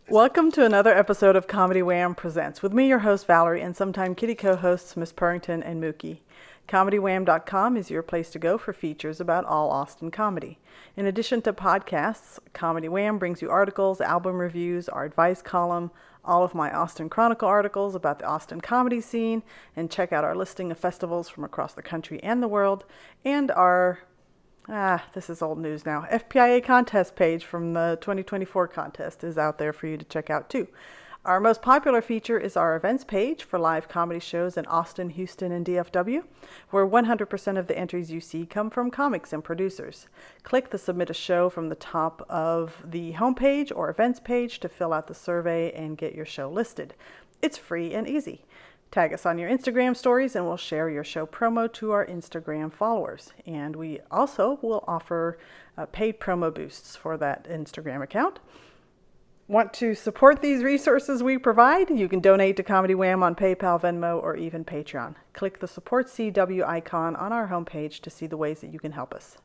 Welcome to another episode of Comedy Wham Presents. With me, your host, Valerie, and sometime kitty co-hosts, Miss Purrington and Mookie. ComedyWham.com is your place to go for features about all Austin comedy. In addition to podcasts, Comedy Wham brings you articles, album reviews, our advice column, all of my Austin Chronicle articles about the Austin comedy scene, and check out our listing of festivals from across the country and the world, and our this is old news now. FPIA contest page from the 2024 contest is out there for you to check out too. Our most popular feature is our events page for live comedy shows in Austin, Houston, and DFW, where 100% of the entries you see come from comics and producers. Click the Submit a Show from the top of the homepage or events page to fill out the survey and get your show listed. It's free and easy. Tag us on your Instagram stories and we'll share your show promo to our Instagram followers. And we also will offer paid promo boosts for that Instagram account. Want to support these resources we provide? You can donate to Comedy Wham on PayPal, Venmo, or even Patreon. Click the Support CW icon on our homepage to see the ways that you can help us.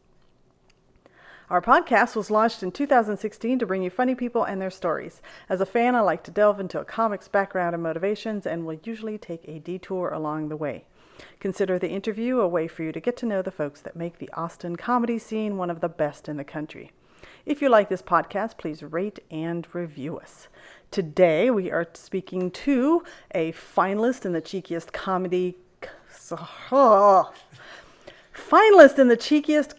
Our podcast was launched in 2016 to bring you funny people and their stories. As a fan, I like to delve into a comic's background and motivations and will usually take a detour along the way. Consider the interview a way for you to get to know the folks that make the Austin comedy scene one of the best in the country. If you like this podcast, please rate and review us. Today, we are speaking to a finalist in the cheekiest comedy... finalist in the cheekiest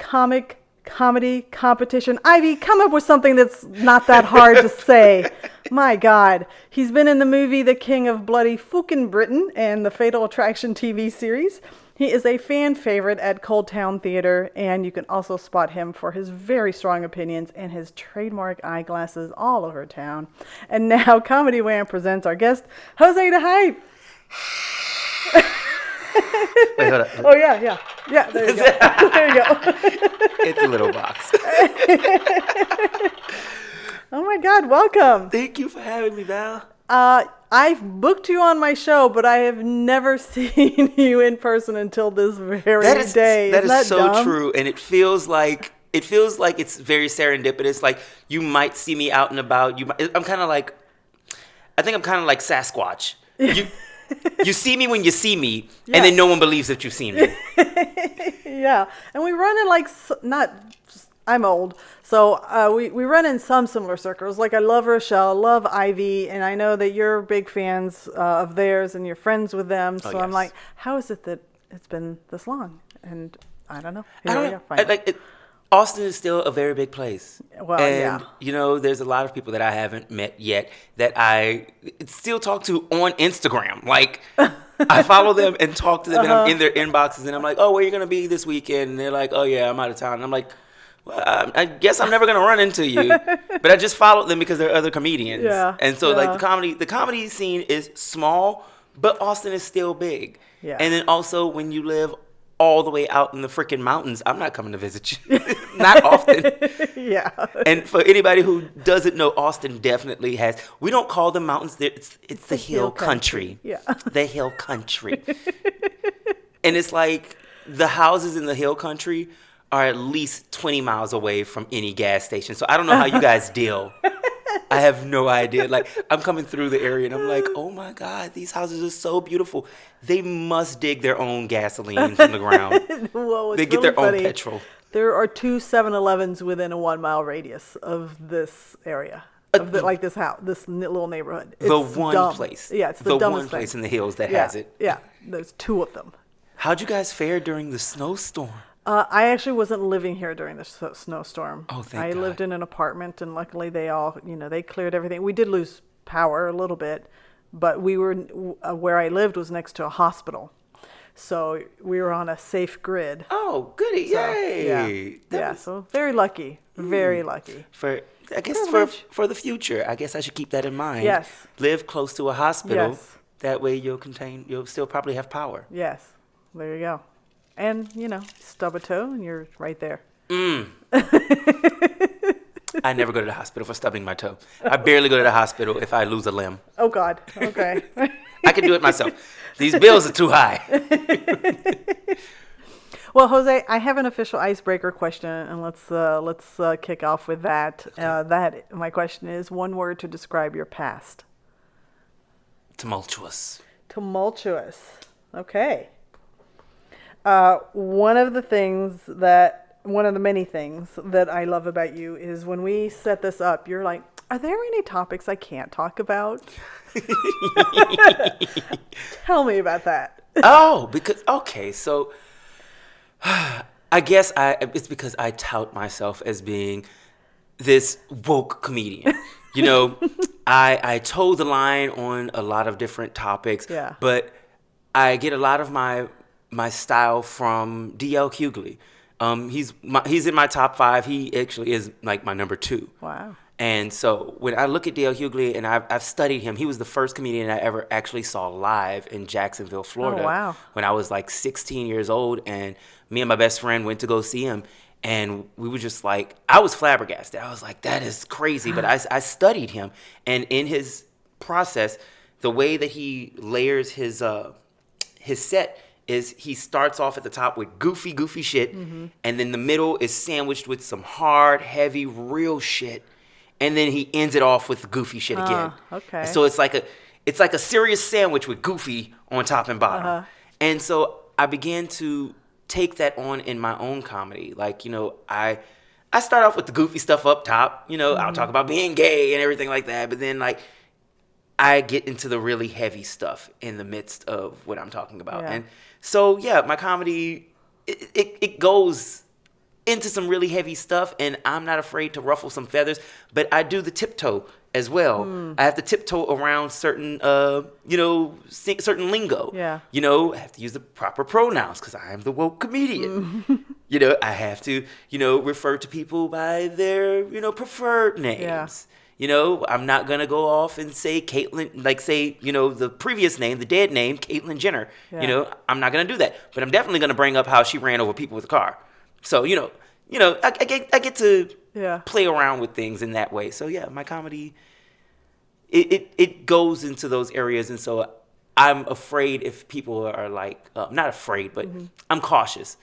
comedy competition. Ivy, come up with something that's not that hard to say. My God. He's been in the movie The King of Bloody Fucking Britain and the Fatal Attraction TV series. He is a fan favorite at Cold Town Theater, and you can also spot him for his very strong opinions and his trademark eyeglasses all over town. And now Comedy Wham presents our guest, Jose the Hype. Wait, hold on. Oh, yeah. There you go. There you go. It's a little box. Oh, my God. Welcome. Thank you for having me, Val. I've booked you on my show, but I have never seen you in person until this very day. That is so dumb? true, and it feels like it's very serendipitous. Like you might see me out and about. I think I'm kind of like Sasquatch. You see me when you see me, Yeah. and then no one believes that you've seen me. Yeah, and we run in I'm old, so we run in some similar circles. Like I love Rochelle, love Ivy, and I know that you're big fans of theirs and you're friends with them. So yes. I'm like, how is it that it's been this long? And I don't know. Here we go. Fine. Austin is still a very big place. Well, and, yeah. There's a lot of people that I haven't met yet that I still talk to on Instagram. Like, I follow them and talk to them, and I'm in their inboxes, and I'm like, oh, where are you going to be this weekend? And they're like, oh, yeah, I'm out of town. And I'm like, well, I guess I'm never going to run into you. But I just followed them because they're other comedians. Yeah. And so, Yeah. the comedy scene is small, but Austin is still big. Yeah. And then also, when you live all the way out in the freaking mountains, I'm not coming to visit you. Not often. Yeah. And for anybody who doesn't know, Austin definitely has, we don't call them mountains, it's the hill country. Yeah. The hill country. And it's like the houses in the hill country are at least 20 miles away from any gas station. So I don't know how you guys deal. I have no idea. Like, I'm coming through the area and I'm like, oh my God, these houses are so beautiful. They must dig their own gasoline from the ground. Well, They get really their own funny. petrol. There are 2 7-Elevens within a 1 mile radius of this area. This house, this little neighborhood. It's The one dumb. place. Yeah, it's the one dumbest place thing. in the hills that has it. Yeah, there's 2 of them. How'd you guys fare during the snowstorm? I actually wasn't living here during the snowstorm. Oh, thank I God. lived in an apartment, and luckily they all, they cleared everything. We did lose power a little bit, but we were where I lived was next to a hospital, so we were on a safe grid. Oh, goody! So, Yay! Yeah. So very lucky, very lucky. For Privilege. for the future, I guess I should keep that in mind. Yes. Live close to a hospital. Yes. That way you'll still probably have power. Yes, there you go. And, stub a toe and you're right there. I never go to the hospital for stubbing my toe. I barely go to the hospital if I lose a limb. Oh, God. Okay. I can do it myself. These bills are too high. Well, Jose, I have an official icebreaker question, and let's kick off with that. That my question is one word to describe your past. Tumultuous. Tumultuous. Okay. One of the many things that I love about you is when we set this up, you're like, are there any topics I can't talk about? Tell me about that. Okay, so I guess it's because I tout myself as being this woke comedian. You know, I toe the line on a lot of different topics, Yeah. but I get a lot of my style from D.L. Hughley. He's in my top 5. He actually is like my number 2. Wow. And so when I look at D.L. Hughley, and I've studied him, he was the first comedian I ever actually saw live in Jacksonville, Florida. Oh, wow. When I was like 16 years old, and me and my best friend went to go see him. And we were just like, I was flabbergasted. I was like, that is crazy. But I studied him. And in his process, the way that he layers his set is he starts off at the top with goofy shit. Mm-hmm. And then the middle is sandwiched with some hard, heavy, real shit. And then he ends it off with goofy shit again. Okay. And so it's like a serious sandwich with goofy on top and bottom. Uh-huh. And so I began to take that on in my own comedy. Like, you know, I start off with the goofy stuff up top. You know, I'll talk about being gay and everything like that. But then, like, I get into the really heavy stuff in the midst of what I'm talking about. Yeah. And so, yeah, my comedy, it goes into some really heavy stuff, and I'm not afraid to ruffle some feathers, but I do the tiptoe as well. I have to tiptoe around certain, certain lingo. Yeah. You know, I have to use the proper pronouns because I am the woke comedian. You know, I have to, refer to people by their, preferred names. Yeah. You know, I'm not going to go off and say Caitlyn, the previous name, the dead name, Caitlyn Jenner. Yeah. You know, I'm not going to do that. But I'm definitely going to bring up how she ran over people with a car. So, I get to play around with things in that way. So, yeah, my comedy, it goes into those areas. And so I'm afraid if people are like, not afraid, but I'm cautious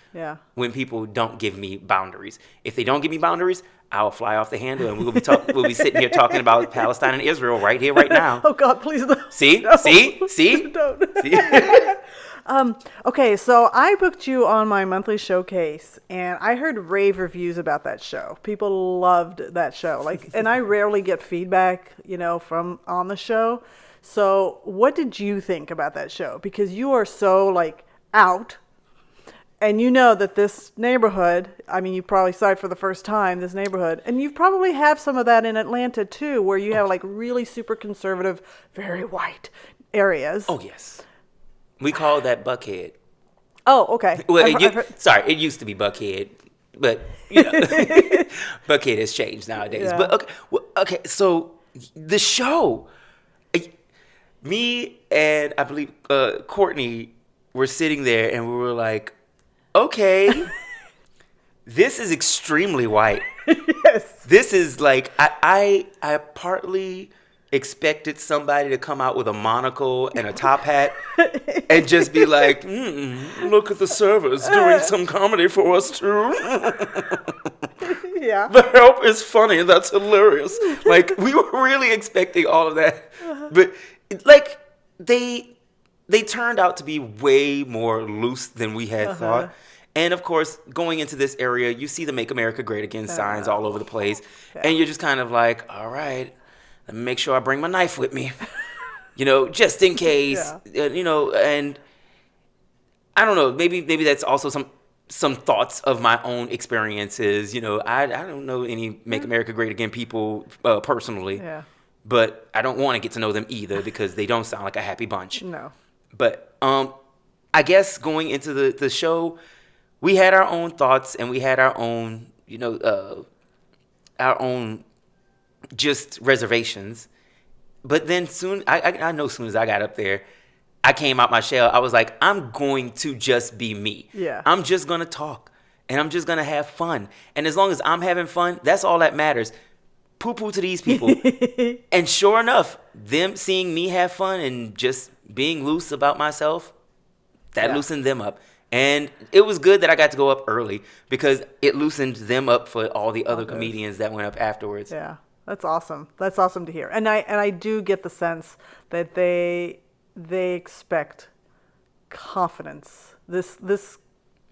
when people don't give me boundaries. If they don't give me boundaries, I'll fly off the handle, and we'll be sitting here talking about Palestine and Israel right here, right now. Oh God, please don't. See? No. See? Don't. See? Okay, so I booked you on my monthly showcase, and I heard rave reviews about that show. People loved that show, and I rarely get feedback, from on the show. So, what did you think about that show? Because you are so out. And you know that this neighborhood, you probably saw it for the first time, this neighborhood, and you probably have some of that in Atlanta too, where you have really super conservative, very white areas. Oh, yes. We call that Buckhead. Oh, okay. Well, sorry, it used to be Buckhead, but, Buckhead has changed nowadays. Yeah. But, okay, so the show, me and I believe Courtney were sitting there, and we were like, okay, this is extremely white. Yes. This is I partly expected somebody to come out with a monocle and a top hat and just be like, look at the servers doing some comedy for us too. Yeah. The help is funny. That's hilarious. We were really expecting all of that. But they turned out to be way more loose than we had thought. And, of course, going into this area, you see the Make America Great Again signs all over the place. Yeah. And you're just kind of like, all right, let me make sure I bring my knife with me, just in case, and I don't know, maybe that's also some thoughts of my own experiences. I don't know any Make America Great Again people personally. Yeah. But I don't want to get to know them either because they don't sound like a happy bunch. No. But I guess going into the show, we had our own thoughts and we had our own, just reservations. But then soon, I know as soon as I got up there, I came out my shell. I was like, I'm going to just be me. Yeah. I'm just going to talk and I'm just going to have fun. And as long as I'm having fun, that's all that matters. Poo-poo to these people. And sure enough, them seeing me have fun and just being loose about myself, that loosened them up. And it was good that I got to go up early because it loosened them up for all the other comedians that went up afterwards. Yeah, that's awesome. That's awesome to hear. And I do get the sense that they expect confidence. This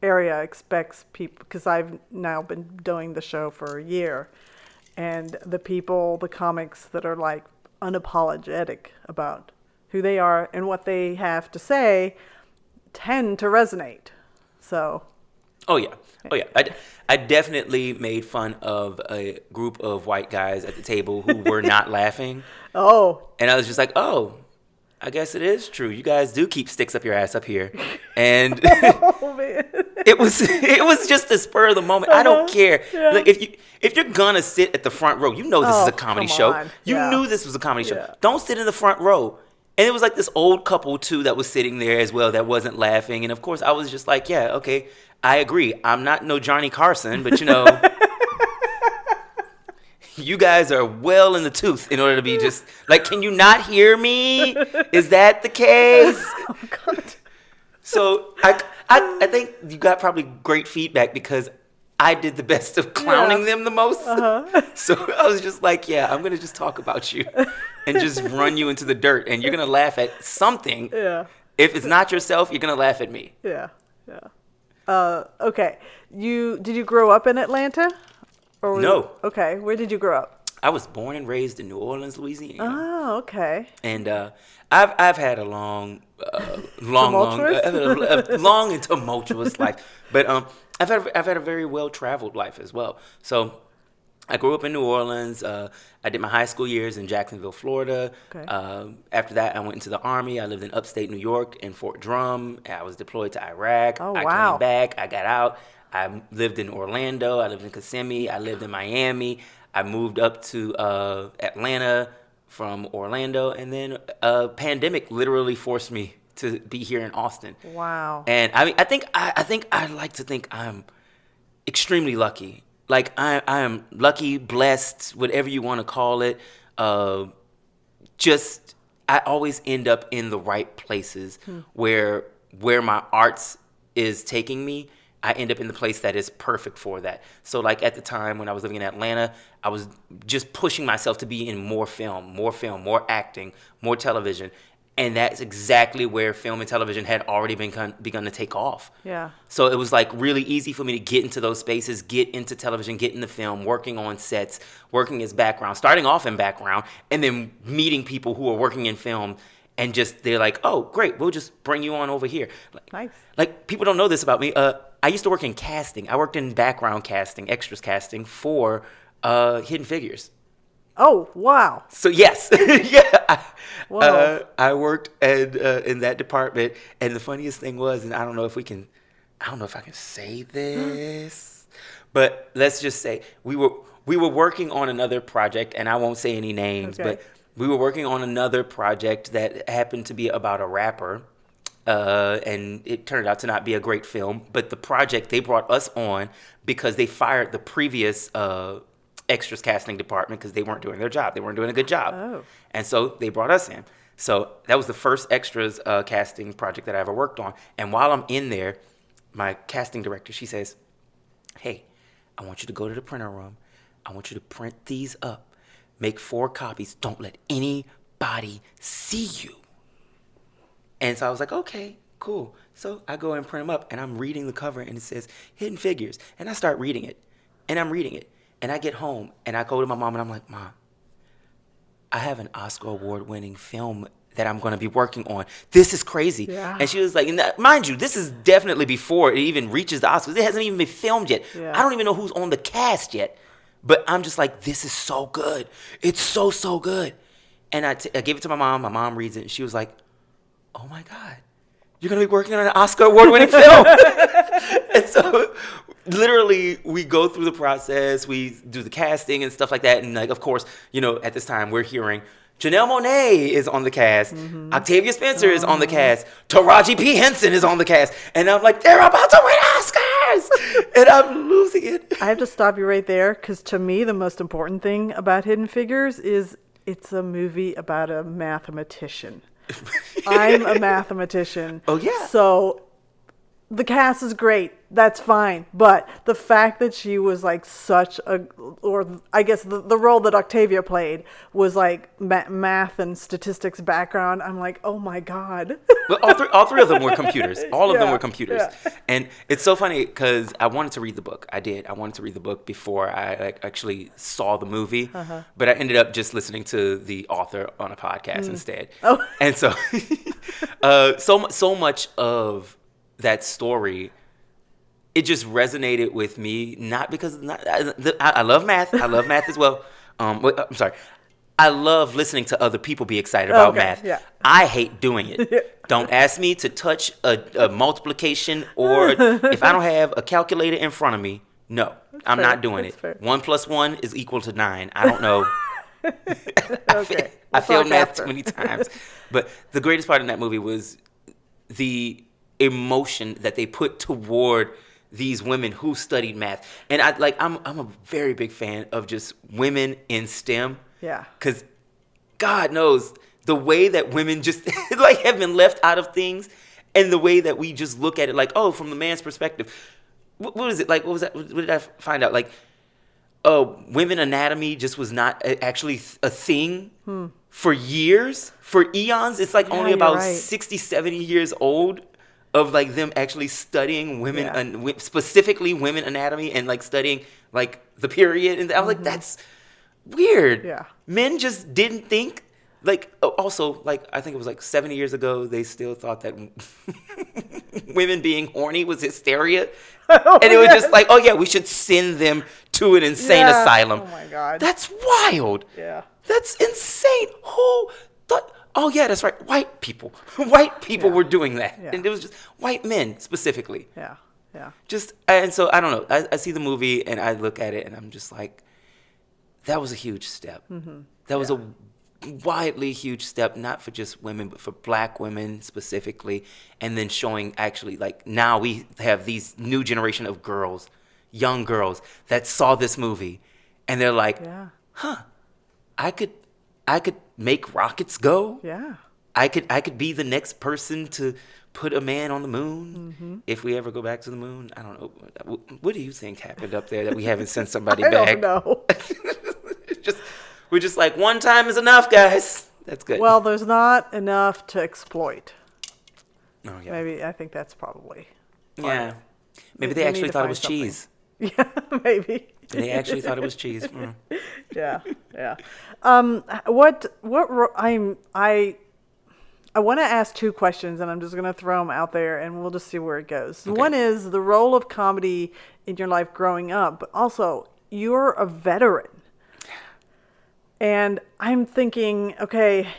area expects people, because I've now been doing the show for a year, and the comics that are like unapologetic about who they are and what they have to say tend to resonate. So. Oh yeah. I definitely made fun of a group of white guys at the table who were not laughing. Oh. And I was just like, oh, I guess it is true. You guys do keep sticks up your ass up here. And Oh man. it was just the spur of the moment. I don't care. Yeah. Like if you're gonna sit at the front row, you know this is a comedy come show. on. You Yeah. knew this was a comedy show. Yeah. Don't sit in the front row. And it was like this old couple too that was sitting there as well that wasn't laughing. And of course I was just like, yeah, okay, I agree. I'm not no Johnny Carson, but you know, you guys are well in the tooth in order to be just like, can you not hear me? Is that the case? Oh God. So I think you got probably great feedback because I did the best of clowning them the most. So I was just like, yeah, I'm going to just talk about you and just run you into the dirt. And you're going to laugh at something. Yeah. If it's not yourself, you're going to laugh at me. Yeah. Okay. Did you grow up in Atlanta? No. Okay. Where did you grow up? I was born and raised in New Orleans, Louisiana. Oh, okay. And I've had a long and tumultuous life. But I've had a very well traveled life as well. So I grew up in New Orleans. I did my high school years in Jacksonville, Florida. Okay. After that, I went into the Army. I lived in upstate New York in Fort Drum. I was deployed to Iraq. Oh, I wow. came back. I got out. I lived in Orlando. I lived in Kissimmee. I lived in Miami. I moved up to Atlanta from Orlando. And then a pandemic literally forced me to be here in Austin. Wow. And I mean, I like to think I'm extremely lucky. Like I am lucky, blessed, whatever you want to call it. Just I always end up in the right places where my arts is taking me. I end up in the place that is perfect for that. So like at the time when I was living in Atlanta, I was just pushing myself to be in more film, more acting, more television. And that's exactly where film and television had already begun to take off. Yeah. So it was like really easy for me to get into those spaces, get into television, get into film, working on sets, working as background, starting off in background, and then meeting people who are working in film. And just, they're like, oh, great, we'll just bring you on over here. Nice. Like, people don't know this about me. I used to work in casting. I worked in background casting, extras casting for Hidden Figures. Oh, wow. So, yes. Yeah. Whoa. I worked in that department. And the funniest thing was, and I don't know if I can say this, but let's just say we were working on another project, and I won't say any names, Okay. but we were working on another project that happened to be about a rapper, and it turned out to not be a great film. But the project, they brought us on because they fired the previous extras casting department because they weren't doing their job. They weren't doing a good job. Oh. And so they brought us in. So that was the first extras casting project that I ever worked on. And while I'm in there, my casting director, she says, hey, I want you to go to the printer room. I want you to print these up. Make 4 copies. Don't let anybody see you. And so I was like, okay, cool. So I go and print them up, and I'm reading the cover, and it says Hidden Figures. And I start reading it, and I'm reading it. And I get home, and I go to my mom, and I'm like, Mom, I have an Oscar award-winning film that I'm going to be working on. This is crazy. Yeah. And she was like, and mind you, this is definitely before it even reaches the Oscars. It hasn't even been filmed yet. Yeah. I don't even know who's on the cast yet. But I'm just like, this is so good. It's so, so good. And I gave it to my mom. My mom reads it, and she was like, oh, my God. You're going to be working on an Oscar award-winning film. And so literally we go through the process. We do the casting and stuff like that. And, like, of course, you know, at this time we're hearing Janelle Monáe is on the cast. Mm-hmm. Octavia Spencer is on the cast. Taraji P. Henson is on the cast. And I'm like, they're about to win Oscars. And I'm losing it. I have to stop you right there because to me, the most important thing about Hidden Figures is it's a movie about a mathematician. I'm a mathematician. Oh, yeah. So the cast is great. That's fine. But the fact that she was like such a, or I guess the role that Octavia played was like math and statistics background. I'm like, oh my God. Well, all three of them were computers. All of them Yeah, were computers. yeah. And it's so funny because I wanted to read the book. I did. I wanted to read the book before I actually saw the movie. But I ended up just listening to the author on a podcast instead. Oh. And so, so much of that story, it just resonated with me. Not because I love math. I love math as well. I'm sorry. I love listening to other people be excited about math. Yeah. I hate doing it. Don't ask me to touch a multiplication, or if I don't have a calculator in front of me, no, I'm not doing it. Fair. 1 + 1 is equal to 9. I don't know. Okay. I failed talk math after. too many times. But the greatest part in that movie was the emotion that they put toward these women who studied math. And I'm a very big fan of just women in STEM. Yeah. Because God knows the way that women just like have been left out of things, and the way that we just look at it like, oh, from the man's perspective. What is it? Like, what was that? What did I find out? Like, women anatomy just was not actually a thing for years, for eons. It's like only you're about right. 60, 70 years old of like them actually studying women, Yeah. and specifically women anatomy, and like studying like the period. And I was like, that's weird. Yeah. Men just didn't think. Like, also, like, I think it was like 70 years ago, they still thought that women being horny was hysteria. And it was just like, oh, yeah, we should send them to an insane asylum. Oh my God. That's wild. Yeah. That's insane. Who thought? Oh, yeah, that's right. White people. White people were doing that. Yeah. And it was just white men specifically. Yeah. Yeah. Just, and so, I don't know. I see the movie and I look at it and I'm just like, that was a huge step. That was a widely huge step, not for just women, but for black women specifically. And then showing actually, like, now we have these new generation of girls, young girls that saw this movie and they're like, I could make rockets go. Yeah. I could be the next person to put a man on the moon if we ever go back to the moon. I don't know. What do you think happened up there that we haven't sent somebody I back? don't know. We're just like, one time is enough, guys. That's good. Well, there's not enough to exploit. Oh, yeah. Maybe I think that's probably. Yeah. Maybe We they need actually to thought it find was something. cheese. Yeah, maybe. They actually thought it was cheese. Yeah, yeah. I want to ask two questions, and I'm just going to throw them out there, and we'll just see where it goes. Okay. One is the role of comedy in your life growing up, but also you're a veteran. And I'm thinking, okay,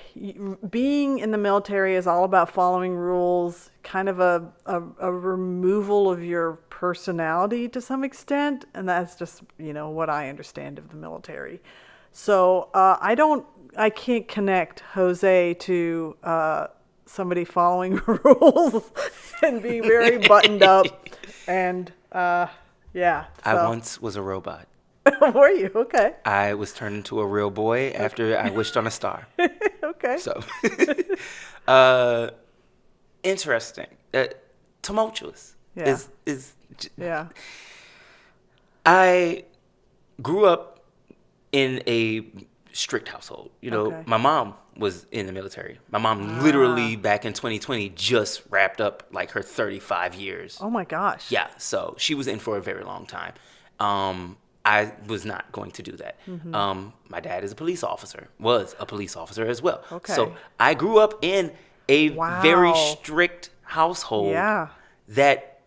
being in the military is all about following rules, kind of a removal of your personality to some extent. And that's just, what I understand of the military. So I can't connect Jose to somebody following rules and being very buttoned up. And yeah. I So. once was a robot. Were you? Okay. I was turned into a real boy after I wished on a star. Okay. So, interesting. Tumultuous. Yeah. Yeah. I grew up in a strict household. Okay. My mom was in the military. My mom literally back in 2020 just wrapped up like her 35 years. Oh my gosh. Yeah, so she was in for a very long time. I was not going to do that. My dad is a police officer, was a police officer as well. Okay. So I grew up in a very Wow. strict household Yeah. that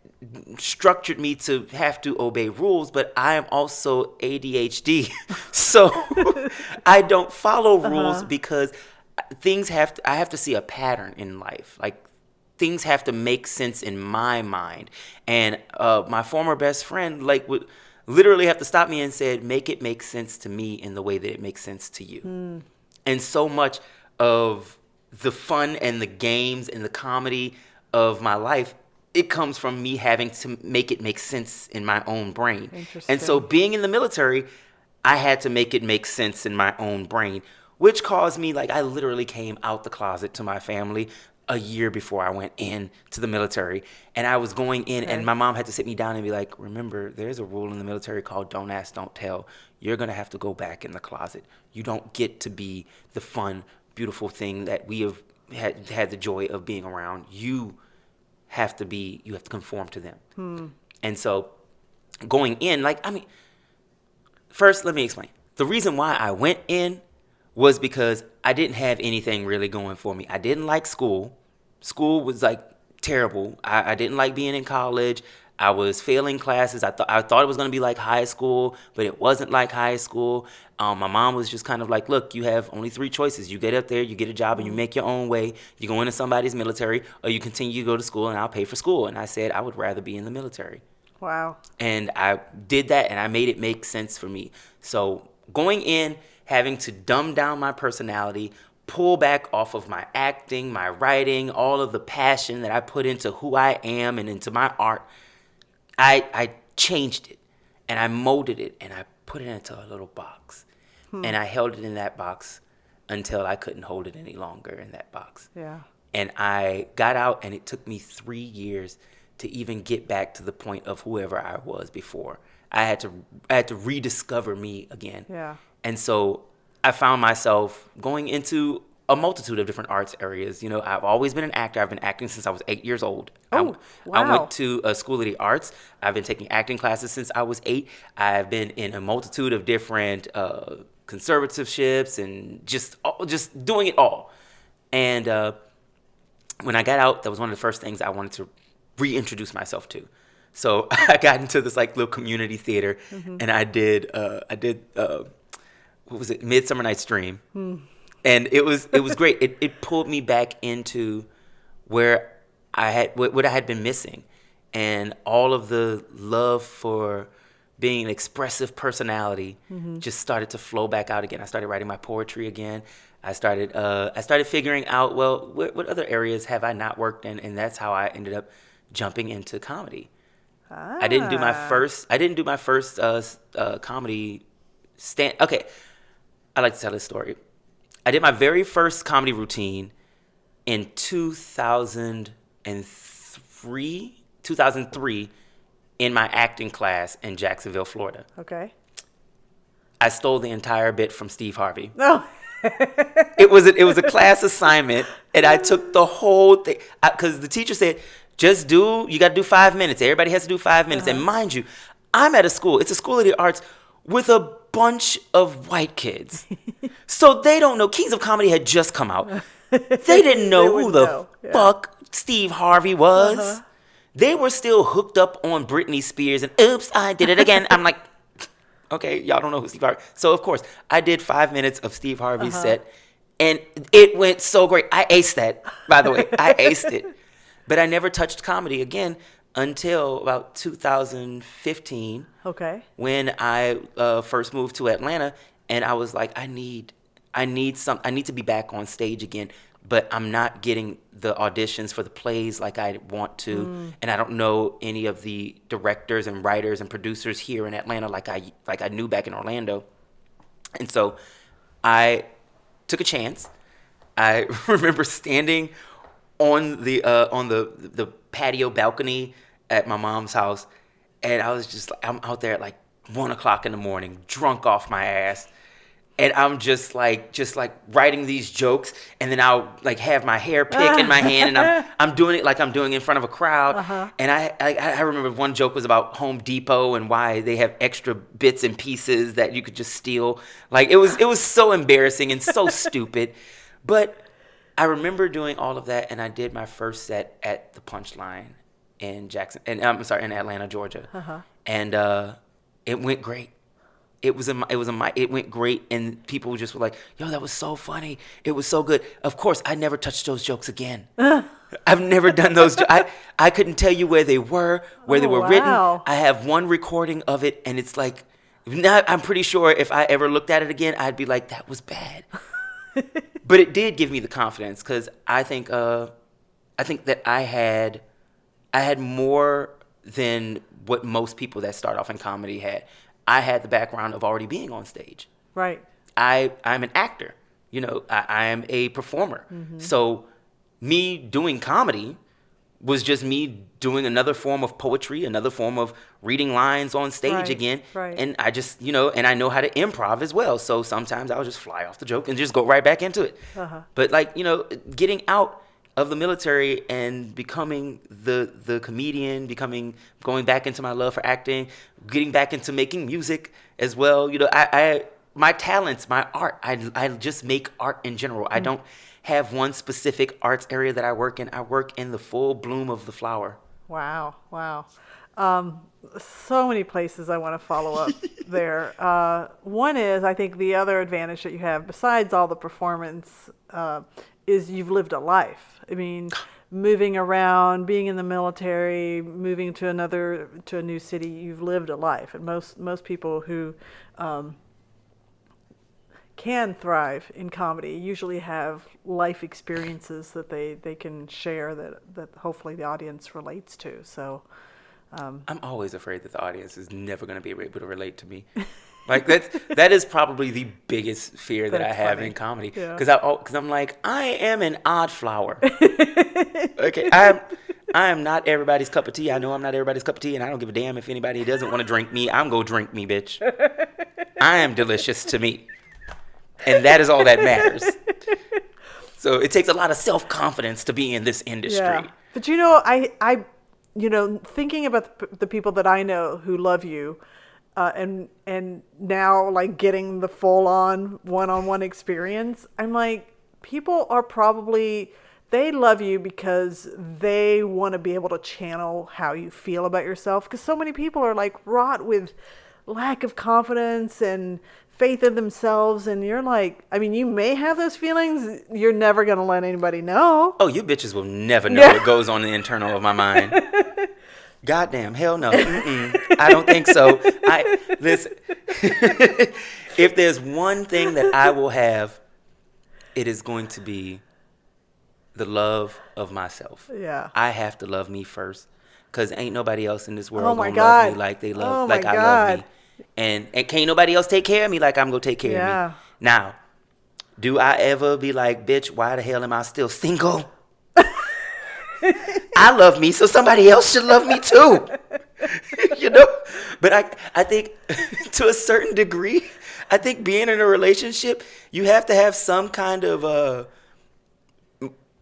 structured me to have to obey rules, but I am also ADHD. So I don't follow rules because I have to see a pattern in life. Like, things have to make sense in my mind. And my former best friend would literally have to stop me and said, make it make sense to me in the way that it makes sense to you. And so much of the fun and the games and the comedy of my life, it comes from me having to make it make sense in my own brain. And so being in the military, I had to make it make sense in my own brain, which caused me, I literally came out the closet to my family. a year before I went in to the military. And I was going in, and my mom had to sit me down and be like, remember, there's a rule in the military called don't ask, don't tell. You're going to have to go back in the closet. You don't get to be the fun, beautiful thing that we have had the joy of being around. You have to conform to them. And so going in, first, let me explain. The reason why I went in was because I didn't have anything really going for me. I didn't like school. School was terrible. I didn't like being in college. I was failing classes. I thought it was going to be like high school, but it wasn't like high school. My mom was just kind of like, look, you have only 3 choices. You get up there, you get a job, and you make your own way. You go into somebody's military, or you continue to go to school, and I'll pay for school. And I said I would rather be in the military. Wow. And I did that, and I made it make sense for me. So going in, having to dumb down my personality, pull back off of my acting, my writing, all of the passion that I put into who I am and into my art, I changed it, and I molded it, and I put it into a little box. And I held it in that box until I couldn't hold it any longer in that box. Yeah. And I got out, and it took me 3 years to even get back to the point of whoever I was before. I had to rediscover me again. Yeah. And so I found myself going into a multitude of different arts areas. I've always been an actor. I've been acting since I was 8 years old. Oh, I wow. went to a school of the arts. I've been taking acting classes since I was 8. I've been in a multitude of different conservatorships and just doing it all. And when I got out, that was one of the first things I wanted to reintroduce myself to. So I got into this little community theater, and I did what was it, Midsummer Night's Dream, and it was great. It pulled me back into where I had what I had been missing, and all of the love for being an expressive personality just started to flow back out again. I started writing my poetry again. I started figuring out, well, what other areas have I not worked in, and that's how I ended up jumping into comedy. I didn't do my first comedy stand. Okay, I like to tell this story. I did my very first comedy routine in 2003 in my acting class in Jacksonville, Florida. Okay. I stole the entire bit from Steve Harvey. No. It was a class assignment, and I took the whole thing because the teacher said, you got to do 5 minutes. Everybody has to do 5 minutes. And mind you, I'm at a school. It's a school of the arts with a bunch of white kids. So they don't know. Kings of Comedy had just come out. They didn't know who the fuck Steve Harvey was. They were still hooked up on Britney Spears and oops, I did it again. I'm like, okay, y'all don't know who Steve Harvey. So of course, I did 5 minutes of Steve Harvey's set, and it went so great. I aced that, by the way. I aced it. But I never touched comedy again until about 2015. Okay. When I first moved to Atlanta, and I was like, I need to be back on stage again, but I'm not getting the auditions for the plays like I want to, and I don't know any of the directors and writers and producers here in Atlanta like I knew back in Orlando. And so I took a chance. I remember standing on the patio balcony at my mom's house, and I was just I'm out there at 1 o'clock in the morning, drunk off my ass, and I'm just writing these jokes, and then I'll have my hair pick in my hand, and I'm doing it like I'm doing in front of a crowd. And I remember one joke was about Home Depot and why they have extra bits and pieces that you could just steal. It was so embarrassing and so stupid, but I remember doing all of that, and I did my first set at the Punchline in in Atlanta, Georgia, and it went great. It went great, and people just were like, "Yo, that was so funny. It was so good." Of course, I never touched those jokes again. I've never done those. I couldn't tell you where they were, they were written. I have one recording of it, and it's I'm pretty sure if I ever looked at it again, I'd be like, "That was bad." But it did give me the confidence because I think that I had more than what most people that start off in comedy had. I had the background of already being on stage. Right. I'm an actor. I am a performer. So me doing comedy was just me doing another form of poetry, another form of reading lines on stage again. Right. And I just, and I know how to improv as well. So sometimes I'll just fly off the joke and just go right back into it. But like, getting out of the military and becoming the comedian, going back into my love for acting, getting back into making music as well. My talents, my art, I just make art in general. I don't have one specific arts area that I work in. I work in the full bloom of the flower. Wow. So many places I want to follow up there. One is, I think the other advantage that you have, besides all the performance, is you've lived a life. I mean, moving around, being in the military, moving to a new city, you've lived a life. And most people who can thrive in comedy usually have life experiences that they can share that hopefully the audience relates to. So I'm always afraid that the audience is never going to be able to relate to me. Like that is probably the biggest fear that I have in comedy, because I'm like, I am an odd flower. Okay, I am not everybody's cup of tea. I know I'm not everybody's cup of tea, and I don't give a damn if anybody doesn't want to drink me. I'm gonna drink me, bitch. I am delicious to me, and that is all that matters. So it takes a lot of self-confidence to be in this industry. Yeah. But I thinking about the people that I know who love you. And now, like, getting the full-on one-on-one experience, I'm like, people are they love you because they want to be able to channel how you feel about yourself. Because so many people are, like, wrought with lack of confidence and faith in themselves. And you're like, I mean, you may have those feelings. You're never going to let anybody know. Oh, you bitches will never know what goes on in the internal of my mind. Goddamn, hell no. I don't think so. Listen, if there's one thing that I will have, it is going to be the love of myself. Yeah. I have to love me first, because ain't nobody else in this world gonna love me like I love me. And can't nobody else take care of me like I'm gonna take care of me. Now, do I ever be like, bitch, why the hell am I still single? I love me, so somebody else should love me too. But I think to a certain degree, I think being in a relationship, you have to have some kind of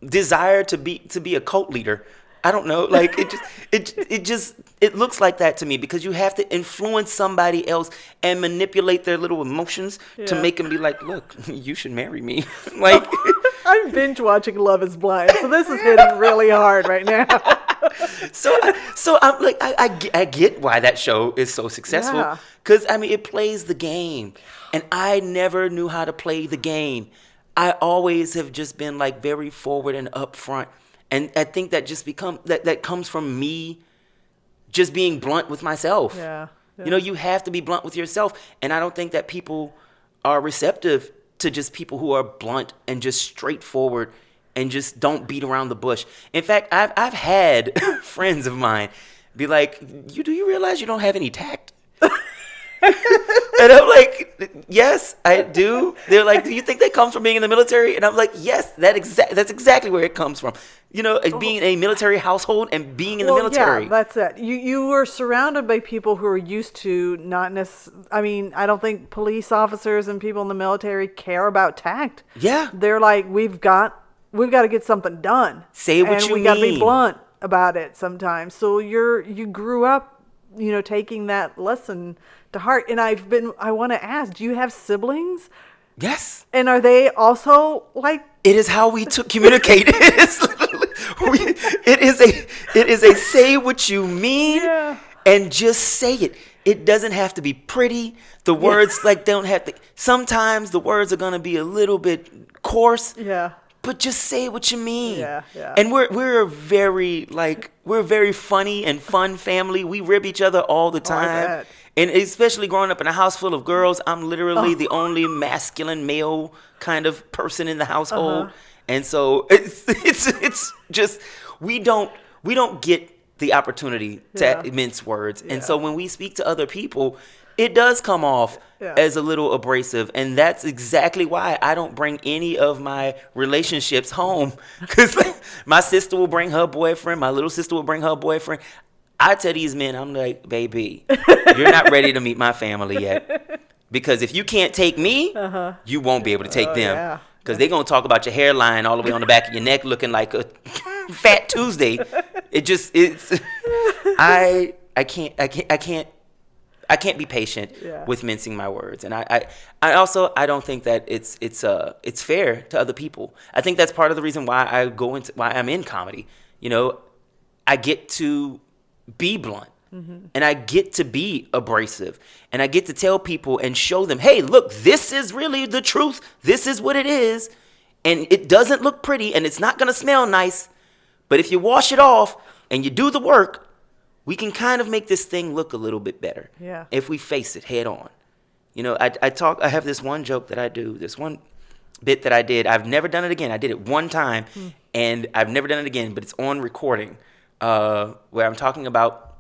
desire to be a cult leader. I don't know, like it looks like that to me, because you have to influence somebody else and manipulate their little emotions to make them be like, look, you should marry me. Like, I'm binge watching Love Is Blind, so this is hitting really hard right now. So I'm like, I get why that show is so successful, because I mean, it plays the game, and I never knew how to play the game. I always have just been like very forward and upfront, and I think that just that comes from me just being blunt with myself. Yeah. You have to be blunt with yourself, and I don't think that people are receptive to just people who are blunt and just straightforward and just don't beat around the bush. In fact, I've had friends of mine be like, do you realize you don't have any tact? And I'm like, yes, I do. They're like, do you think that comes from being in the military? And I'm like, yes, that's exactly where it comes from. Being in a military household and being in the military. Yeah, that's it. You were surrounded by people who are used to not necessarily. I mean, I don't think police officers and people in the military care about tact. Yeah. They're like, we've got to get something done. Say what you mean. And we got to be blunt about it sometimes. So you grew up, taking that lesson to heart. And I want to ask, do you have siblings? Yes. And are they also like? It is how we communicate. It is a say what you mean and just say it. It doesn't have to be pretty. The words don't have to. Sometimes the words are gonna be a little bit coarse. Yeah. But just say what you mean. Yeah. And we're a very funny and fun family. We rib each other all the time. And especially growing up in a house full of girls, I'm literally the only masculine male kind of person in the household. And so it's just we don't get the opportunity to mince words. And so when we speak to other people, it does come off Yeah. as a little abrasive, and that's exactly why I don't bring any of my relationships home. Because my sister will bring her boyfriend, my little sister will bring her boyfriend. I tell these men, I'm like, baby, you're not ready to meet my family yet. Because if you can't take me, you won't be able to take them. Yeah. Because they're going to talk about your hairline all the way on the back of your neck looking like a Fat Tuesday. It's I can't be patient with mincing my words, and I also I don't think that it's fair to other people. I think that's part of the reason why why I'm in comedy. You know, I get to be blunt, and I get to be abrasive, and I get to tell people and show them, hey, look, this is really the truth. This is what it is, and it doesn't look pretty, and it's not gonna smell nice, but if you wash it off and you do the work, we can kind of make this thing look a little bit better. Yeah. If we face it head on. You know, I have this one joke that I do, this one bit that I did. I've never done it again. I did it one time, and I've never done it again, but it's on recording, where I'm talking about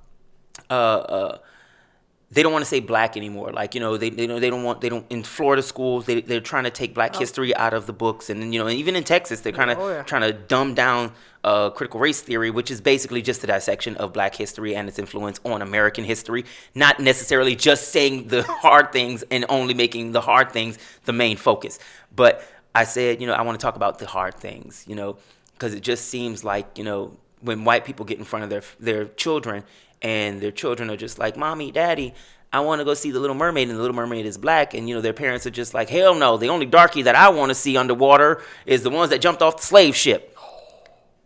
they don't want to say black anymore. Like, you know, they don't in Florida schools, they're trying to take black history out of the books. And, you know, and even in Texas, they're kind of trying to dumb down critical race theory, which is basically just a dissection of black history and its influence on American history, not necessarily just saying the hard things and only making the hard things the main focus. But I said, you know, I want to talk about the hard things, you know, because it just seems like, you know, when white people get in front of their children, and their children are just like, Mommy, Daddy, I want to go see The Little Mermaid, and The Little Mermaid is black. And, you know, their parents are just like, hell no, the only darkie that I want to see underwater is the ones that jumped off the slave ship.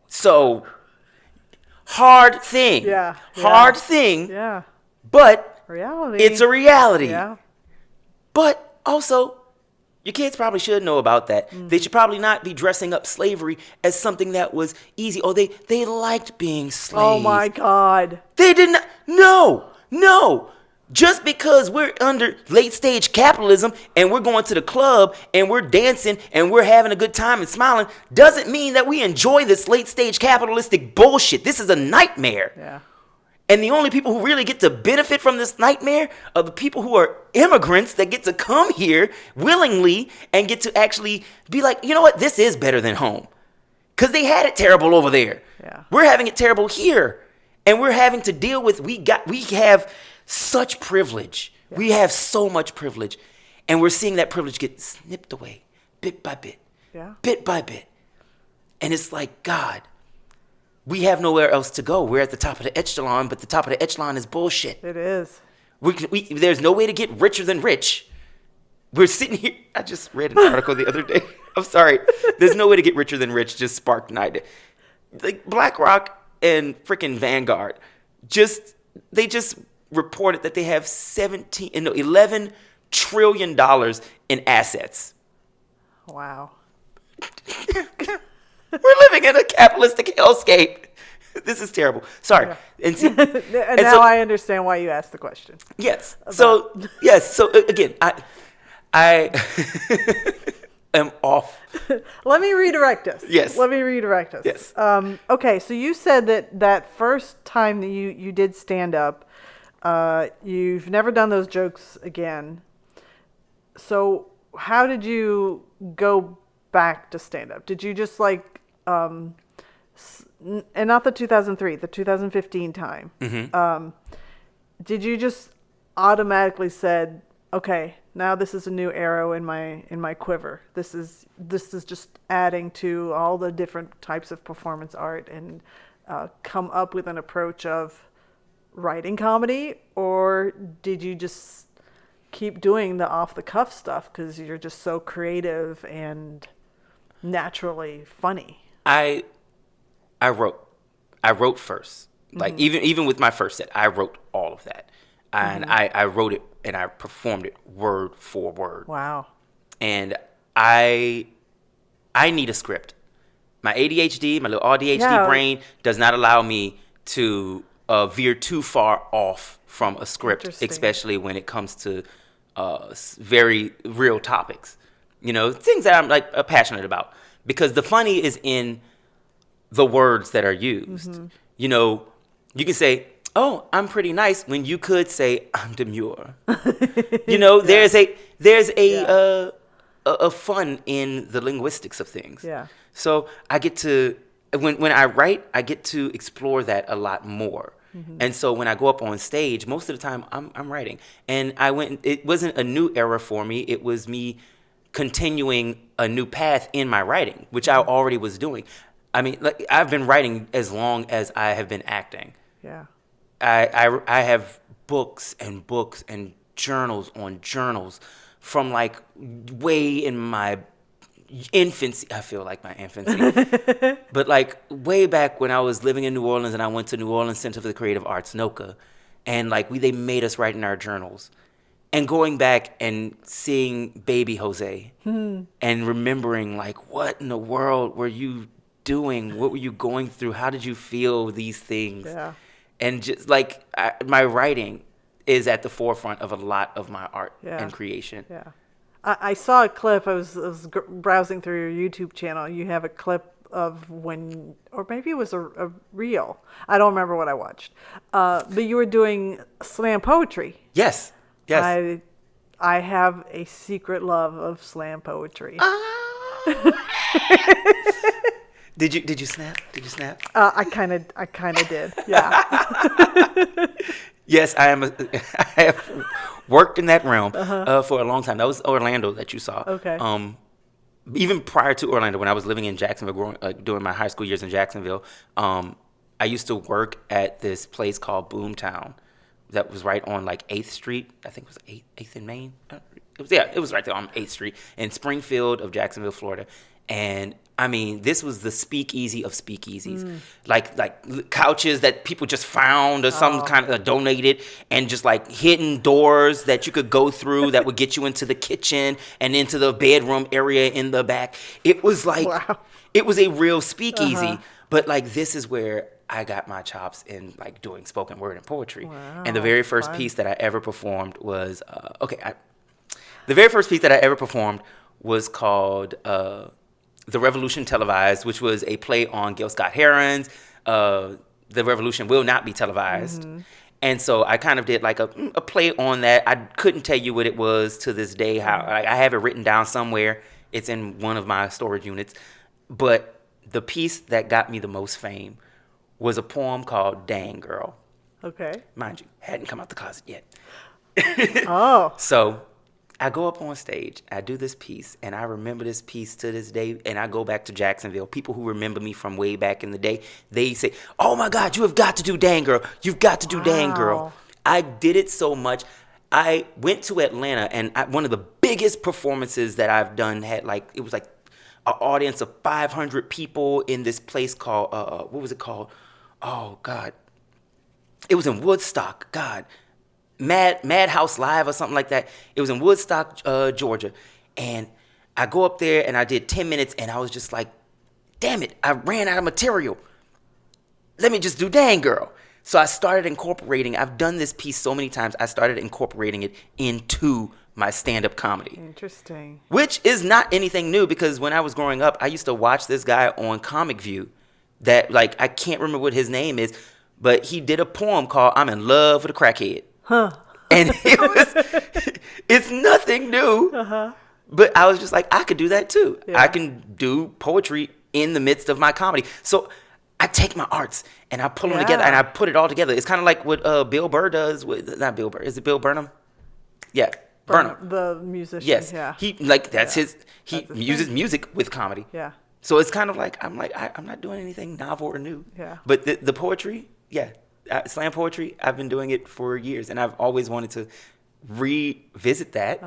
So, hard thing. Yeah. Hard thing. Yeah. But Reality. it's a reality. Yeah. But also, your kids probably should know about that. They should probably not be dressing up slavery as something that was easy. Oh, they liked being slaves. Oh my God. They did not. No. Just because we're under late stage capitalism and we're going to the club and we're dancing and we're having a good time and smiling doesn't mean that we enjoy this late stage capitalistic bullshit. This is a nightmare. Yeah. And the only people who really get to benefit from this nightmare are the people who are immigrants that get to come here willingly and get to actually be like, you know what, this is better than home. Because they had it terrible over there. Yeah. We're having it terrible here. And we're having to deal with, we have such privilege. Yeah. We have so much privilege. And we're seeing that privilege get snipped away bit by bit. Yeah. Bit by bit. And it's like, God, we have nowhere else to go. We're at the top of the echelon, but the top of the echelon is bullshit. It is. There's no way to get richer than rich. We're sitting here. I just read an article the other day. I'm sorry. There's no way to get richer than rich. Just sparked an idea. Like BlackRock and freaking Vanguard, they just reported that they have $11 trillion in assets. Wow. We're living in a capitalistic hellscape. This is terrible. Sorry. Yeah. And now so, I understand why you asked the question. Yes. So again, I am off. Let me redirect us. Yes. Let me redirect us. Yes. Okay, so you said that first time that you did stand up, you've never done those jokes again. So how did you go back to stand up? Did you just like, and not the 2003, the 2015 time, did you just automatically said, okay, now this is a new arrow in my quiver. This is just adding to all the different types of performance art, and come up with an approach of writing comedy? Or did you just keep doing the off the cuff stuff because you're just so creative and naturally funny? I wrote first. Like even with my first set, I wrote all of that. And I wrote it and I performed it word for word. Wow. And I need a script. My ADHD, my little ADHD brain does not allow me to veer too far off from a script, especially when it comes to very real topics. You know, things that I'm like passionate about. Because the funny is in the words that are used. You know, you can say, oh, I'm pretty nice, when you could say I'm demure. There's Yeah. a fun in the linguistics of things. Yeah. So I get to when I write, I get to explore that a lot more. And so when I go up on stage, most of the time I'm writing. And it wasn't a new era for me. It was me continuing a new path in my writing, which I already was doing. I mean, like, I've been writing as long as I have been acting. Yeah. I have books and books and journals on journals from like way in my infancy. I feel like my infancy, but like way back when I was living in New Orleans and I went to New Orleans Center for the Creative Arts, NOCA, and like they made us write in our journals. And going back and seeing Baby Jose and remembering, like, what in the world were you doing? What were you going through? How did you feel these things? Yeah. And just like my writing is at the forefront of a lot of my art Yeah. and creation. Yeah. I saw a clip. I was browsing through your YouTube channel. You have a clip of when, or maybe it was a reel. I don't remember what I watched. But you were doing slam poetry. Yes. Yes. I have a secret love of slam poetry. Did you snap? Did you snap? I kind of did. Yeah. Yes, I have worked in that realm for a long time. That was Orlando that you saw. Okay. Even prior to Orlando, when I was living in Jacksonville, doing my high school years in Jacksonville, I used to work at this place called Boomtown that was right on like 8th Street. I think it was 8th and Main. It was right there on 8th Street in Springfield of Jacksonville, Florida. And I mean, this was the speakeasy of speakeasies, like couches that people just found or some kind of donated, and just like hidden doors that you could go through that would get you into the kitchen and into the bedroom area in the back. It was like, It was a real speakeasy, but like this is where I got my chops in like doing spoken word and poetry. Wow, And the very first piece that I ever performed was the very first piece that I ever performed was called The Revolution Televised, which was a play on Gil Scott Heron's The Revolution Will Not Be Televised. And so I kind of did like a play on that. I couldn't tell you what it was to this day. How I have it written down somewhere. It's in one of my storage units. But the piece that got me the most fame was a poem called Dang Girl. Okay. Mind you, hadn't come out the closet yet. Oh. So I go up on stage, I do this piece, and I remember this piece to this day, and I go back to Jacksonville. People who remember me from way back in the day, they say, oh my God, you have got to do Dang Girl. You've got to do Dang Girl. I did it so much. I went to Atlanta, and one of the biggest performances that I've done it was like an audience of 500 people in this place called, what was it called? Oh God. It was in Woodstock, God. Madhouse Live or something like that. It was in Woodstock, Georgia. And I go up there and I did 10 minutes and I was just like, damn it, I ran out of material. Let me just do Dang Girl. So I started incorporating, I've done this piece so many times, I started incorporating it into my stand-up comedy. Interesting. Which is not anything new, because when I was growing up, I used to watch this guy on Comic View that, like, I can't remember what his name is, but he did a poem called I'm in Love with a Crackhead. And it's nothing new. But I was just like, I could do that too. Yeah. I can do poetry in the midst of my comedy. So I take my arts and I pull them together and I put it all together. It's kind of like what Bill Burr does with, not Bill Burr, is it Bill Burnham? Yeah, Burnham. The musician. Yes. Yeah. He uses music with comedy. Yeah. So it's kind of like, I'm not doing anything novel or new. Yeah. But the poetry, slam poetry, I've been doing it for years, and I've always wanted to revisit that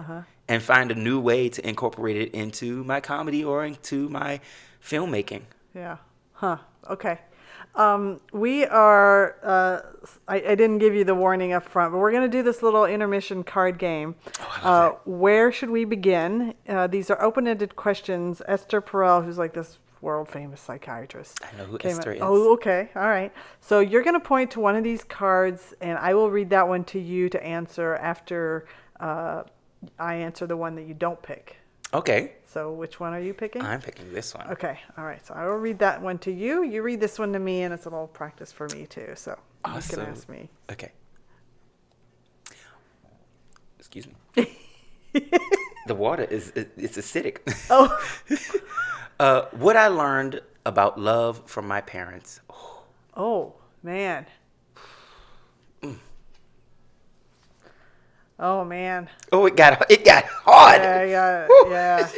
and find a new way to incorporate it into my comedy or into my filmmaking. Yeah. Okay. We are, I didn't give you the warning up front, but we're going to do this little intermission card game. Oh, I love that. Where should we begin? These are open-ended questions. Esther Perel, who's like this world-famous psychiatrist. I know who Esther is. Oh, okay. All right. So you're going to point to one of these cards, and I will read that one to you to answer after I answer the one that you don't pick. Okay. So which one are you picking? I'm picking this one. Okay. All right. So I will read that one to you. You read this one to me, and it's a little practice for me too. So you Awesome. can ask me. Okay. Excuse me. The water it's acidic. Oh. What I learned about love from my parents. Oh man. Oh man. Oh, it got hard. Yeah.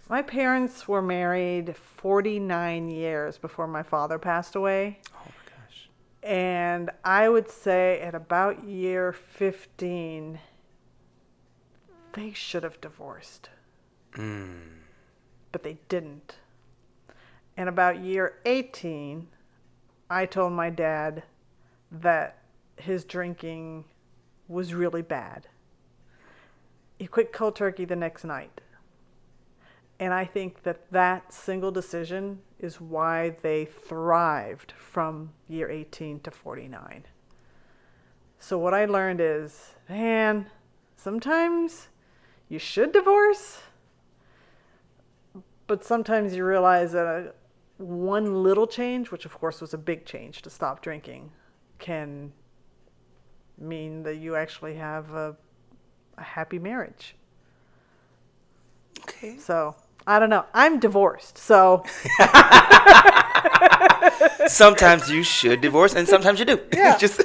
My parents were married 49 years before my father passed away. Oh my gosh. And I would say at about year 15, they should have divorced. But they didn't. And about year 18, I told my dad that his drinking was really bad. He quit cold turkey the next night. And I think that single decision is why they thrived from year 18 to 49. So what I learned is, man, sometimes you should divorce, but sometimes you realize that one little change, which of course was a big change to stop drinking, can mean that you actually have a happy marriage. Okay. So I don't know. I'm divorced, so Sometimes you should divorce, and sometimes you do. Yeah. Just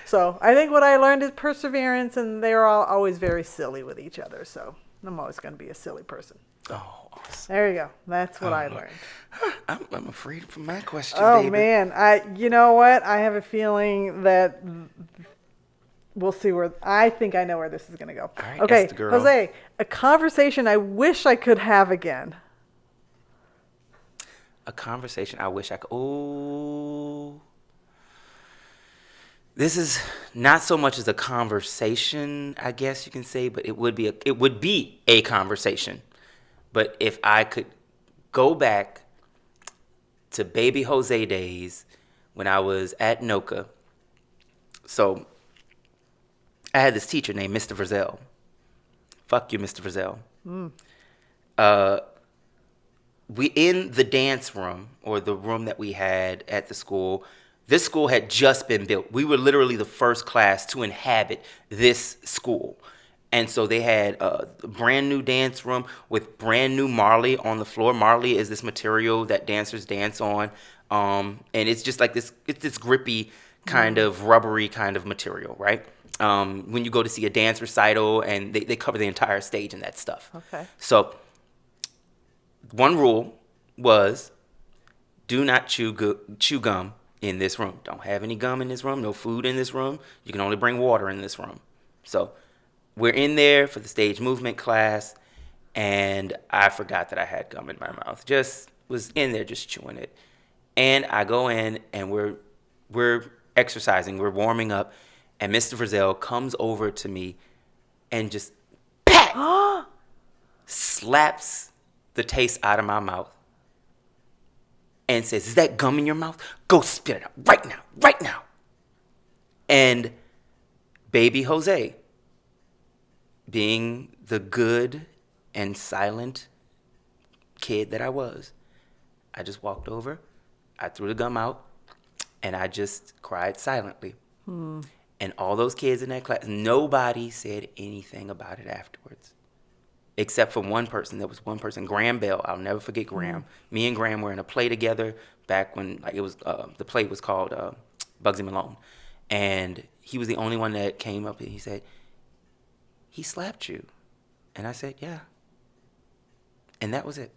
so I think what I learned is perseverance, and they were all always very silly with each other. So I'm always going to be a silly person. Oh, awesome. There you go. That's what I learned. I'm afraid for my question, Oh baby. man, you know what? I have a feeling that we'll see I think I know where this is going to go. All right, Okay, that's the girl. Jose, a conversation I wish I could have again. A conversation I wish I could. Oh, this is not so much as a conversation, I guess you can say, but it would be a conversation. But if I could go back to baby Jose days when I was at NOCA, so I had this teacher named Mr. Frizzell. Fuck you, Mr. Frizzell. We in the dance room, or the room that we had at the school. This school had just been built. We were literally the first class to inhabit this school. And so they had a brand new dance room with brand new Marley on the floor. Marley is this material that dancers dance on. And it's just like this, it's this grippy kind of rubbery kind of material, right? When you go to see a dance recital, and they cover the entire stage in that stuff. Okay. So one rule was, do not chew gum in this room. Don't have any gum in this room, no food in this room. You can only bring water in this room. So we're in there for the stage movement class, and I forgot that I had gum in my mouth. Just was in there just chewing it. And I go in, and we're exercising, we're warming up, and Mr. Frizzell comes over to me and just slaps the taste out of my mouth and says, "Is that gum in your mouth? Go spit it out right now." And baby Jose, being the good and silent kid that I was, I just walked over, I threw the gum out, and I just cried silently. And all those kids in that class, nobody said anything about it afterwards. Except for one person. There was one person, Graham Bell. I'll never forget Graham. Me and Graham were in a play together back when it was the play was called Bugsy Malone. And he was the only one that came up and he said, "He slapped you." And I said, "Yeah." And that was it.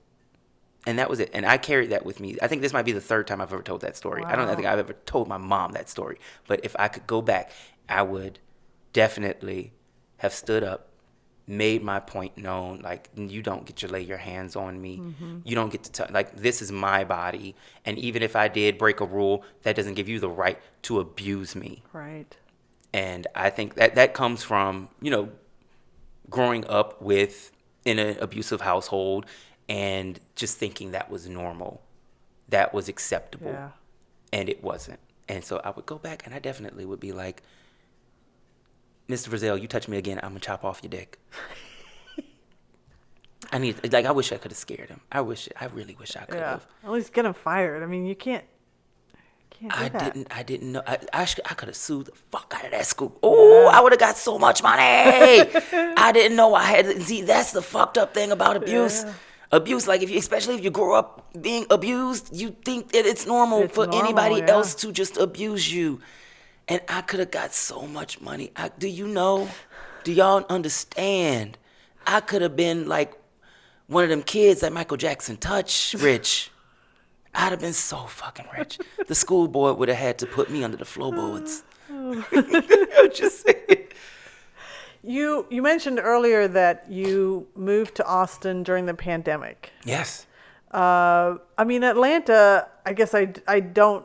And that was it. And I carried that with me. I think this might be the third time I've ever told that story. Wow. I don't think I've ever told my mom that story. But if I could go back, I would definitely have stood up, made my point known. Like, you don't get to lay your hands on me. You don't get to like, this is my body. And even if I did break a rule, that doesn't give you the right to abuse me. Right. And I think that comes from, growing up in an abusive household and just thinking that was normal, that was acceptable. Yeah. And it wasn't. And so I would go back and I definitely would be like, "Mr. Frizzell, you touch me again, I'm going to chop off your dick." I wish I could have scared him. I really wish I could have. At least get him fired. I mean, you can't do that. I didn't know. I could have sued the fuck out of that school. Oh, I would have got so much money. I didn't know I had to. See, that's the fucked up thing about abuse. Yeah. Abuse, like especially if you grow up being abused, you think that it's normal for anybody else to just abuse you. And I could have got so much money. Do y'all understand? I could have been like one of them kids that Michael Jackson touched, rich. I'd have been so fucking rich. The school board would have had to put me under the floorboards. I'm just saying. You mentioned earlier that you moved to Austin during the pandemic. Yes. I mean, Atlanta, I guess I know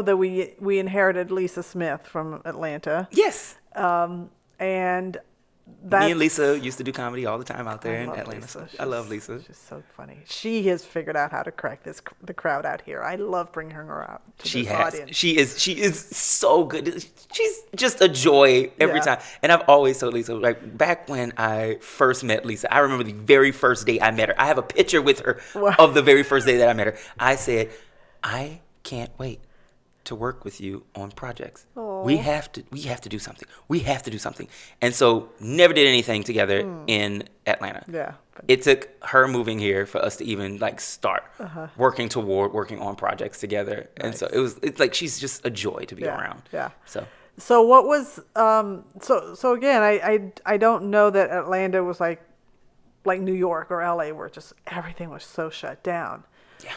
that we inherited Lisa Smith from Atlanta. Yes. And me and Lisa used to do comedy all the time out there in Atlanta. Lisa. I love Lisa. She's so funny. She has figured out how to crack the crowd out here. I love bringing her out to this audience. She is so good. She's just a joy every time. And I've always told Lisa, like back when I first met Lisa, I remember the very first day I met her. I have a picture with her of the very first day that I met her. I said, I can't wait to work with you on projects. Aww. We have to do something. We have to do something. And so never did anything together in Atlanta. Yeah. It took her moving here for us to even like start working on projects together. Nice. And so it's like she's just a joy to be around. Yeah. So what was so again, I don't know that Atlanta was like New York or LA where just everything was so shut down. Yeah.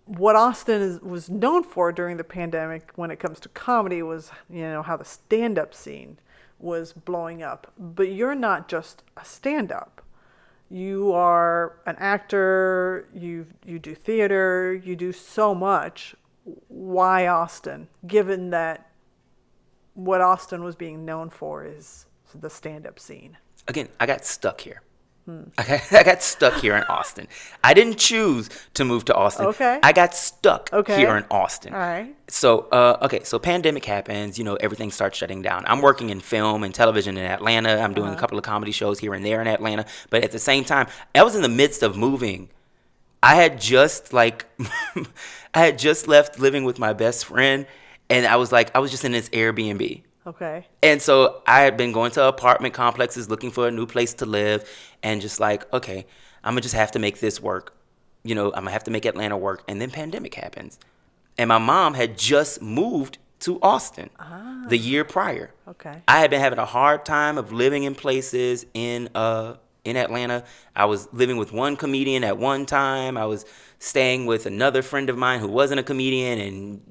What Austin was known for during the pandemic when it comes to comedy was, how the stand-up scene was blowing up. But you're not just a stand-up. You are an actor, you do theater, you do so much. Why Austin, given that what Austin was being known for is the stand-up scene? Again, I got stuck here. I got stuck here in Austin. I didn't choose to move to Austin. Okay. I got stuck here in Austin. All right. So, so pandemic happens, everything starts shutting down. I'm working in film and television in Atlanta. I'm doing a couple of comedy shows here and there in Atlanta. But at the same time, I was in the midst of moving. I had just left living with my best friend, and I was just in this Airbnb. Okay. And so I had been going to apartment complexes looking for a new place to live and just like, okay, I'm going to just have to make this work. I'm going to have to make Atlanta work. And then pandemic happens. And my mom had just moved to Austin the year prior. Okay. I had been having a hard time of living in places in Atlanta. I was living with one comedian at one time. I was staying with another friend of mine who wasn't a comedian. And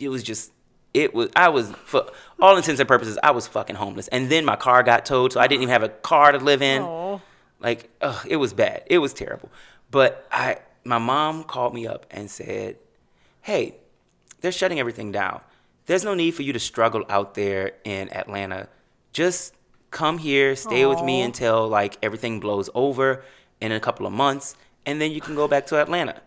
I was, for all intents and purposes, I was fucking homeless. And then my car got towed, so I didn't even have a car to live in. Aww. It was bad. It was terrible. But my mom called me up and said, hey, they're shutting everything down. There's no need for you to struggle out there in Atlanta. Just come here, stay with me until everything blows over in a couple of months, and then you can go back to Atlanta.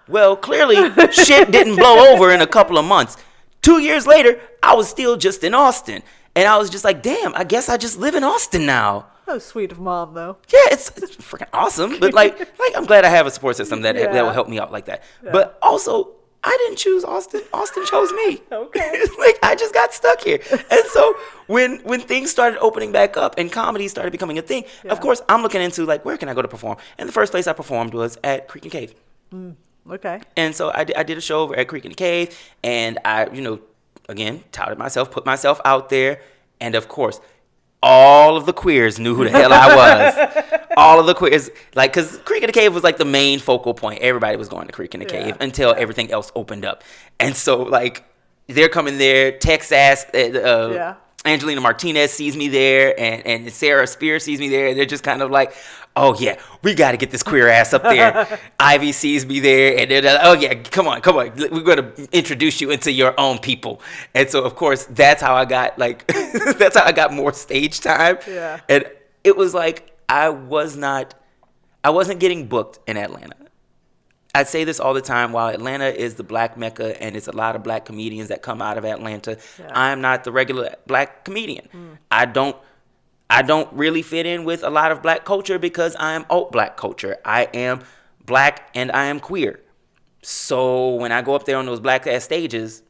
Well, clearly, shit didn't blow over in a couple of months. 2 years later, I was still just in Austin. And I was just like, damn, I guess I just live in Austin now. That was sweet of mom, though. Yeah, it's freaking awesome. But I'm glad I have a support system that will help me out like that. Yeah. But also, I didn't choose Austin. Austin chose me. Okay. I just got stuck here. And so when things started opening back up and comedy started becoming a thing, of course, I'm looking into where can I go to perform? And the first place I performed was at Creek and Cave. Okay. And so I did a show over at Creek and Cave, and I, again, touted myself, put myself out there, and of course, all of the queers knew who the hell I was. All of the queers, because Creek and the Cave was the main focal point. Everybody was going to Creek and the Cave until everything else opened up. And so, they're coming there, Texas, Angelina Martinez sees me there, and Sarah Spears sees me there, and they're just kind of oh yeah, we got to get this queer ass up there. Ivy sees me there, and they're like, oh yeah, come on, we're going to introduce you into your own people. And so of course that's how I got that's how I got more stage time. Yeah. And it was I wasn't getting booked in Atlanta. I say this all the time. While Atlanta is the black mecca and it's a lot of black comedians that come out of Atlanta, I'm not the regular black comedian. I I don't really fit in with a lot of black culture because I am alt black culture. I am black and I am queer. So when I go up there on those black ass stages,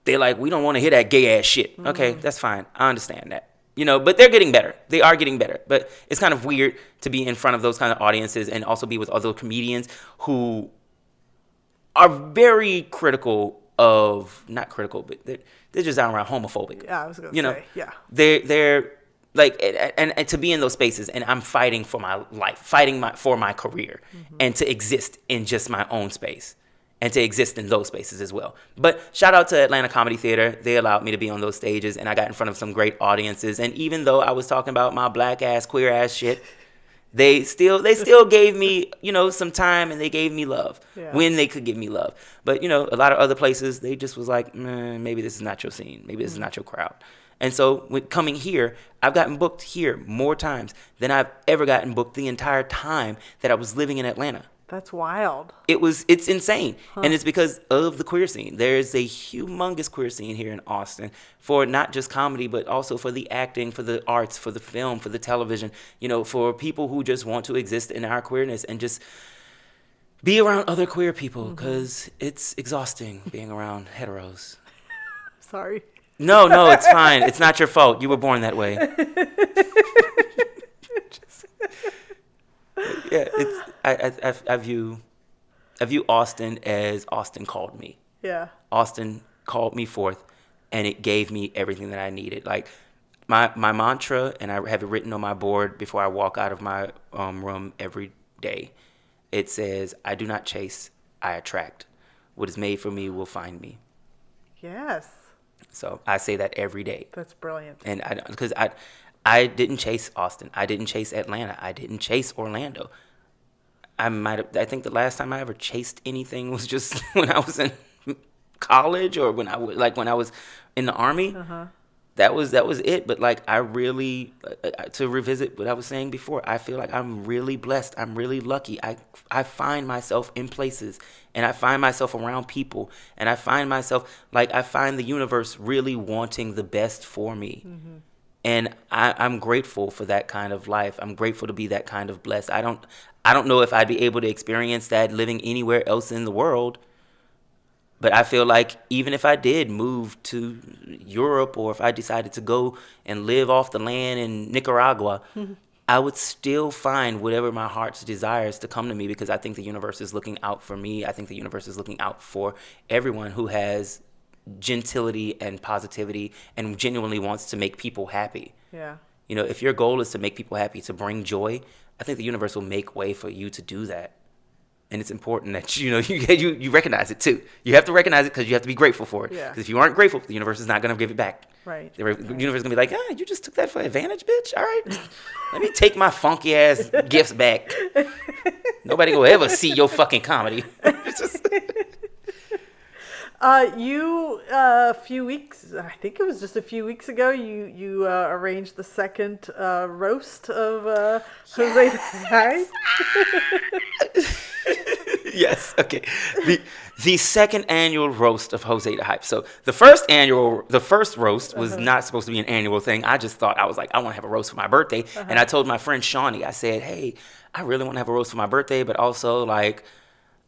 they're like, we don't want to hear that gay ass shit. Okay, that's fine. I understand that. But they're getting better. They are getting better. But it's kind of weird to be in front of those kind of audiences and also be with other comedians who are very critical of, not critical, but they're just downright homophobic. Yeah, I was going to say, yeah. They're like, and to be in those spaces, and I'm fighting for my life, for my career, and to exist in just my own space. And to exist in those spaces as well. But shout out to Atlanta Comedy Theater. They allowed me to be on those stages, and I got in front of some great audiences. And even though I was talking about my black ass, queer ass shit, they still gave me, some time, and they gave me love when they could give me love. But, a lot of other places, they just was like, maybe this is not your scene. Maybe this is not your crowd. And so when coming here, I've gotten booked here more times than I've ever gotten booked the entire time that I was living in Atlanta. That's wild. It's insane. And it's because of the queer scene. There's a humongous queer scene here in Austin for not just comedy, but also for the acting, for the arts, for the film, for the television, for people who just want to exist in our queerness and just be around other queer people because it's exhausting being around heteros. Sorry. No, it's fine. It's not your fault. You were born that way. Yeah, I view Austin as Austin called me. Yeah. Austin called me forth, and it gave me everything that I needed. Like my mantra, and I have it written on my board before I walk out of my room every day. It says, "I do not chase, I attract. What is made for me will find me." Yes. So I say that every day. That's brilliant. And because I didn't chase Austin. I didn't chase Atlanta. I didn't chase Orlando. I think the last time I ever chased anything was just when I was in college or when I was in the Army. Uh-huh. That was it. But like I really, to revisit what I was saying before, I feel like I'm really blessed. I'm really lucky. I find myself in places and I find myself around people and I find the universe really wanting the best for me. Mm-hmm. And I'm grateful for that kind of life. I'm grateful to be that kind of blessed. I don't know if I'd be able to experience that living anywhere else in the world. But I feel like even if I did move to Europe or if I decided to go and live off the land in Nicaragua, I would still find whatever my heart's desires to come to me because I think the universe is looking out for me. I think the universe is looking out for everyone who has gentility and positivity and genuinely wants to make people happy. Yeah. If your goal is to make people happy, to bring joy, I think the universe will make way for you to do that. And it's important that you recognize it too. You have to recognize it because you have to be grateful for it. Yeah. Because if you aren't grateful, the universe is not going to give it back. Right. The universe is going to be like, you just took that for advantage, bitch. All right, let me take my funky ass gifts back. Nobody will ever see your fucking comedy. A few weeks, I think it was just a few weeks ago, you arranged the second roast of Jose Hype. Yes. Okay. The second annual roast of Jose the Hype. So the first roast was not supposed to be an annual thing. I just thought I want to have a roast for my birthday, and I told my friend Shawnee, I said, hey, I really want to have a roast for my birthday, but also like.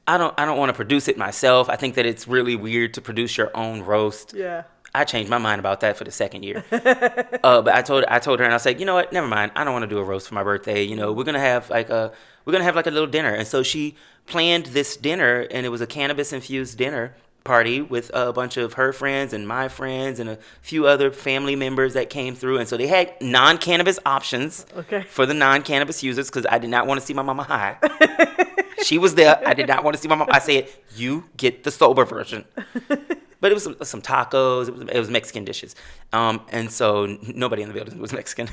I don't want to produce it myself. I think that it's really weird to produce your own roast. Yeah. I changed my mind about that for the second year. But I told her and I was like, you know what? Never mind. I don't want to do a roast for my birthday. We're gonna have like a little dinner. And so she planned this dinner, and it was a cannabis infused dinner party with a bunch of her friends and my friends and a few other family members that came through. And so they had non-cannabis options for the non-cannabis users because I did not want to see my mama high. She was there. I did not want to see my mom. I said, you get the sober version. But it was some tacos. It was Mexican dishes. And so nobody in the building was Mexican.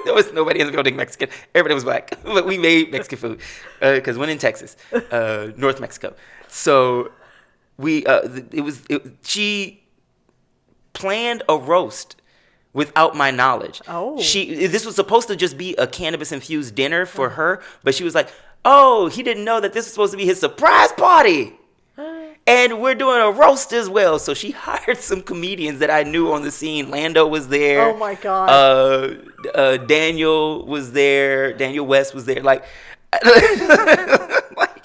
There was nobody in the building Mexican. Everybody was black. But we made Mexican food because we're in Texas, North Mexico. So she planned a roast without my knowledge. Oh. This was supposed to just be a cannabis-infused dinner for her, but she was like, oh, he didn't know that this was supposed to be his surprise party. And we're doing a roast as well. So she hired some comedians that I knew on the scene. Lando was there. Oh my God. Daniel was there. Daniel West was there. Like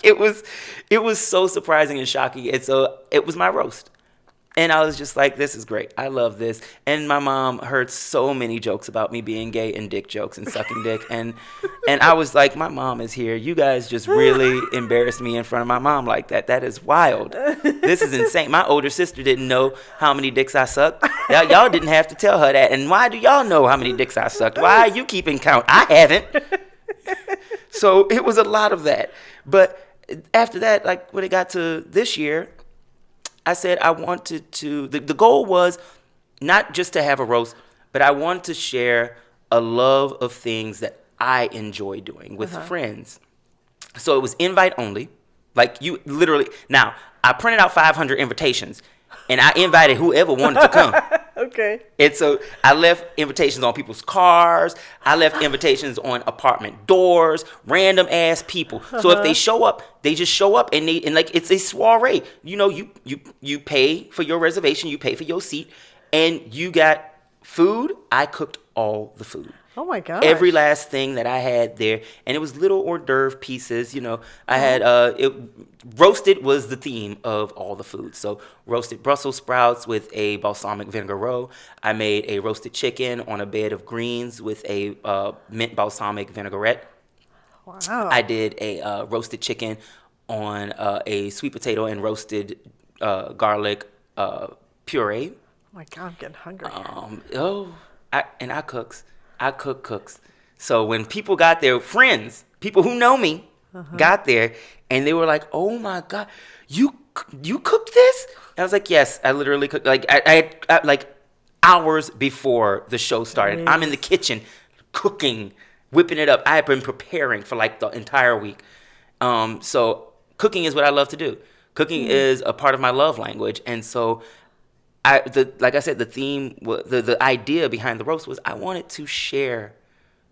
it was so surprising and shocking. And so it was my roast. And I was just like, this is great. I love this. And my mom heard so many jokes about me being gay and dick jokes and sucking dick. And I was like, my mom is here. You guys just really embarrassed me in front of my mom like that. That is wild. This is insane. My older sister didn't know how many dicks I sucked. Y'all didn't have to tell her that. And why do y'all know how many dicks I sucked? Why are you keeping count? I haven't. So it was a lot of that. But after that, like when it got to this year, I said I wanted to, the goal was not just to have a roast, but I wanted to share a love of things that I enjoy doing with friends. So it was invite only. Like you literally, now I printed out 500 invitations and I invited whoever wanted to come. Okay. And so I left invitations on people's cars. I left invitations on apartment doors, random ass people. So if they show up, they just show up and like it's a soiree. You know, you pay for your reservation, you pay for your seat, and you got food. I cooked all the food. Oh my gosh. Every last thing that I had there, and it was little hors d'oeuvre pieces. You know, I had roasted was the theme of all the food. So roasted Brussels sprouts with a balsamic vinegar roe. I made a roasted chicken on a bed of greens with a mint balsamic vinaigrette. Wow. I did a roasted chicken on a sweet potato and roasted garlic puree. Oh my God, I'm getting hungry. I cooks. I cook cooks. So when people got there, friends, people who know me, got there, and they were like, "Oh my God, you cooked this?" And I was like, "Yes, I literally cooked." Like I like hours before the show started, Yes. I'm in the kitchen cooking, whipping it up. I had been preparing for like the entire week. So cooking is what I love to do. Cooking is a part of my love language, and so. Like I said, the theme, the idea behind the roast was I wanted to share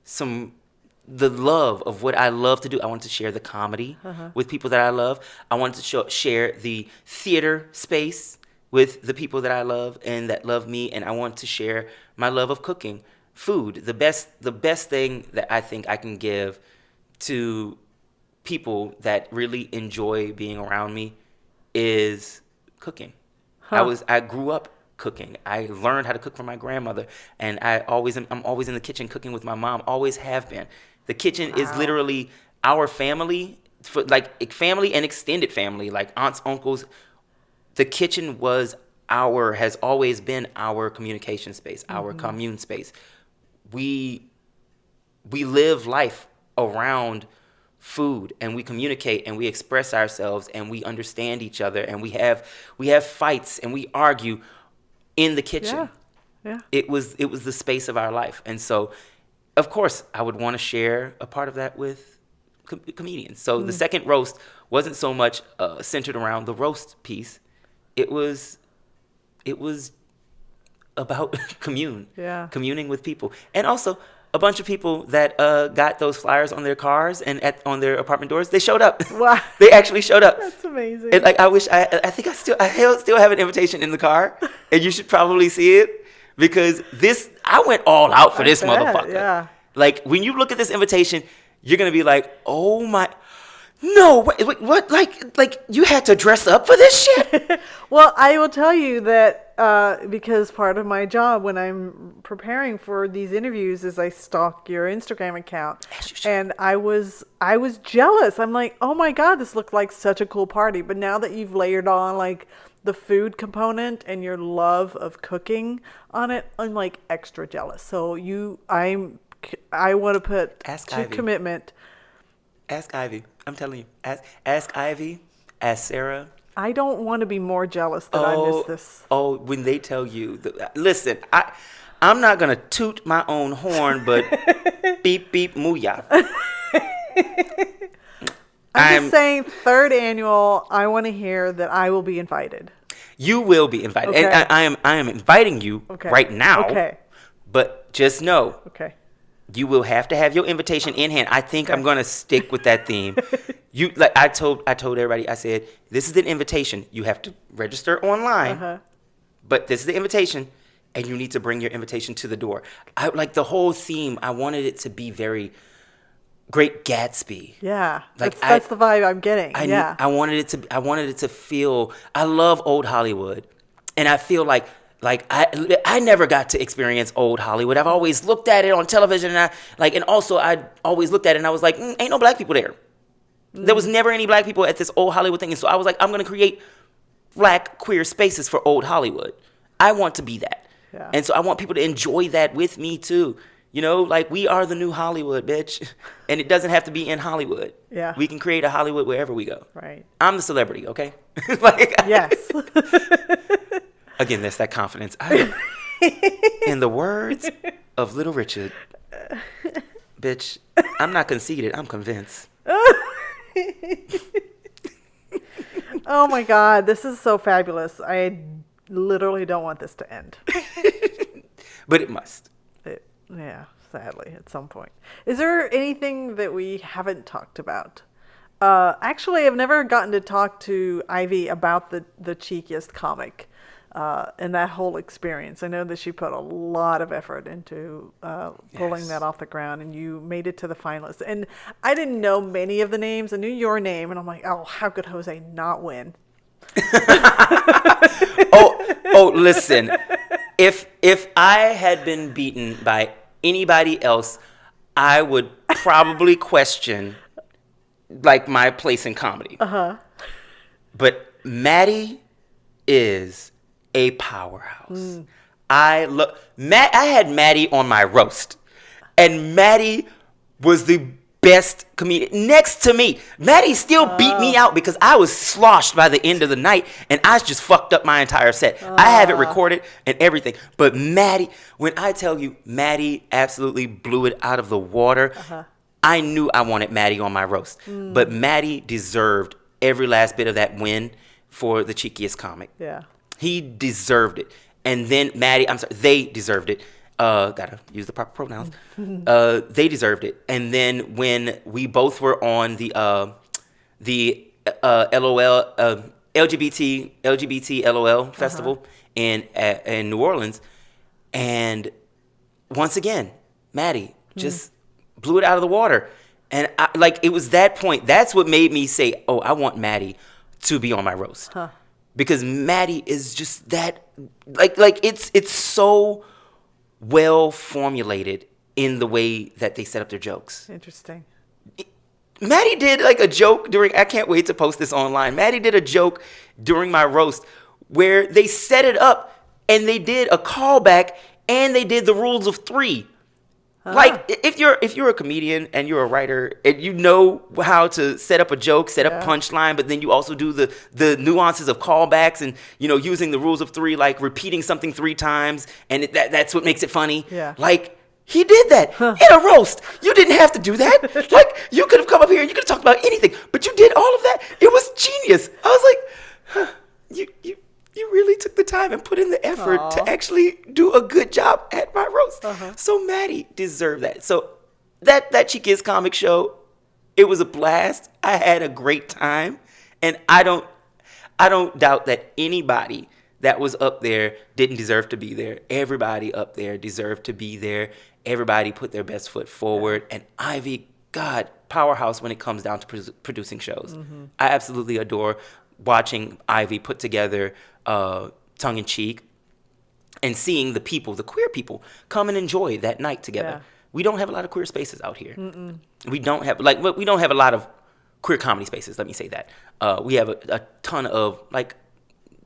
the love of what I love to do. I wanted to share the comedy with people that I love. I wanted to share the theater space with the people that I love and that love me. And I want to share my love of cooking, food. The best thing that I think I can give to people that really enjoy being around me is cooking. I grew up cooking. I learned how to cook from my grandmother, and I'm always in the kitchen cooking with my mom. Always have been. The kitchen is literally our family, like family and extended family, like aunts, uncles. The kitchen has always been our communication space, our commune space. We live life around food, and we communicate and we express ourselves and we understand each other, and we have fights and we argue in the kitchen. Yeah. It was the space of our life. And so of course I would want to share a part of that with comedians. So the second roast wasn't so much centered around the roast piece. It was about communing with people, and also a bunch of people that got those flyers on their cars and on their apartment doors. They showed up. Wow. They actually showed up. That's amazing. And like I think I still have an invitation in the car, and you should probably see it, because I went all out for this motherfucker. Yeah. Like when you look at this invitation, you're gonna be like, oh my. No, what? Like you had to dress up for this shit? Well, I will tell you that because part of my job when I'm preparing for these interviews is I stalk your Instagram account, and I was jealous. I'm like, oh my God, this looked like such a cool party. But now that you've layered on like the food component and your love of cooking on it, I'm like extra jealous. So I want to put commitment. Ask Ivy. I'm telling you. Ask Ivy. Ask Sarah. I don't want to be more jealous that I missed this. Oh, when they tell you. Listen, I'm not going to toot my own horn, but beep, beep, mooyah. I'm just saying, third annual, I want to hear that I will be invited. You will be invited. Okay. And I am inviting you right now. Okay. But just know. Okay. You will have to have your invitation in hand. I think I'm going to stick with that theme. I told everybody, I said, this is an invitation. You have to register online, but this is the invitation, and you need to bring your invitation to the door. Like the whole theme, I wanted it to be very Great Gatsby. Yeah, that's the vibe I'm getting. I wanted it to feel. I love old Hollywood, and I feel like I never got to experience old Hollywood. I've always looked at it on television, and I always looked at it and I was like, ain't no black people there. There was never any black people at this old Hollywood thing, and so I was like, I'm gonna create black queer spaces for old Hollywood. I want to be that, and so I want people to enjoy that with me too. You know, like we are the new Hollywood, bitch, and it doesn't have to be in Hollywood. Yeah, we can create a Hollywood wherever we go. Right. I'm the celebrity, okay? Yes. Again, that's that confidence. In the words of Little Richard, bitch, I'm not conceited. I'm convinced. Oh, my God. This is so fabulous. I literally don't want this to end. But it must. Yeah, sadly, at some point. Is there anything that we haven't talked about? Actually, I've never gotten to talk to Ivy about the cheekiest comic. And that whole experience. I know that she put a lot of effort into pulling that off the ground, and you made it to the finalists. And I didn't know many of the names. I knew your name, and I'm like, oh, how could Jose not win? Listen. If I had been beaten by anybody else, I would probably question like my place in comedy. But Maddie is a powerhouse. I had Maddie on my roast, and Maddie was the best comedian next to me. Maddie still beat me out because I was sloshed by the end of the night, and I just fucked up my entire set. I have it recorded and everything. But Maddie, when I tell you, Maddie absolutely blew it out of the water. I knew I wanted Maddie on my roast, but Maddie deserved every last bit of that win for the cheekiest comic. Yeah. He deserved it. And then Maddie, they deserved it. Gotta use the proper pronouns. They deserved it. And then when we both were on the LOL LGBT LOL festival in New Orleans, and once again, Maddie just blew it out of the water. And it was that point. That's what made me say, "Oh, I want Maddie to be on my roast." Because Maddie is just that, it's so well formulated in the way that they set up their jokes. Interesting. Maddie did a joke I can't wait to post this online. Maddie did a joke during my roast where they set it up and they did a callback and they did the rules of three. If you're a comedian and you're a writer and you know how to set up a joke, set up punchline, but then you also do the nuances of callbacks and using the rules of three, like repeating something 3 times, and that's what makes it funny. Yeah. He did that in a roast. You didn't have to do that. You could have come up here and you could have talked about anything, but you did all of that. It was genius. I was like, you really took the time and put in the effort to actually do a good job at my roast. So Maddie deserved that. So that Cheek Is comic show, it was a blast. I had a great time, and I don't doubt that anybody that was up there didn't deserve to be there. Everybody up there deserved to be there. Everybody put their best foot forward, and Ivy, God, powerhouse when it comes down to producing shows. I absolutely adore watching Ivy put together Tongue in Cheek and seeing the queer people come and enjoy that night together. We don't have a lot of queer spaces out here. We don't have a lot of queer comedy spaces, let me say that. We have a ton of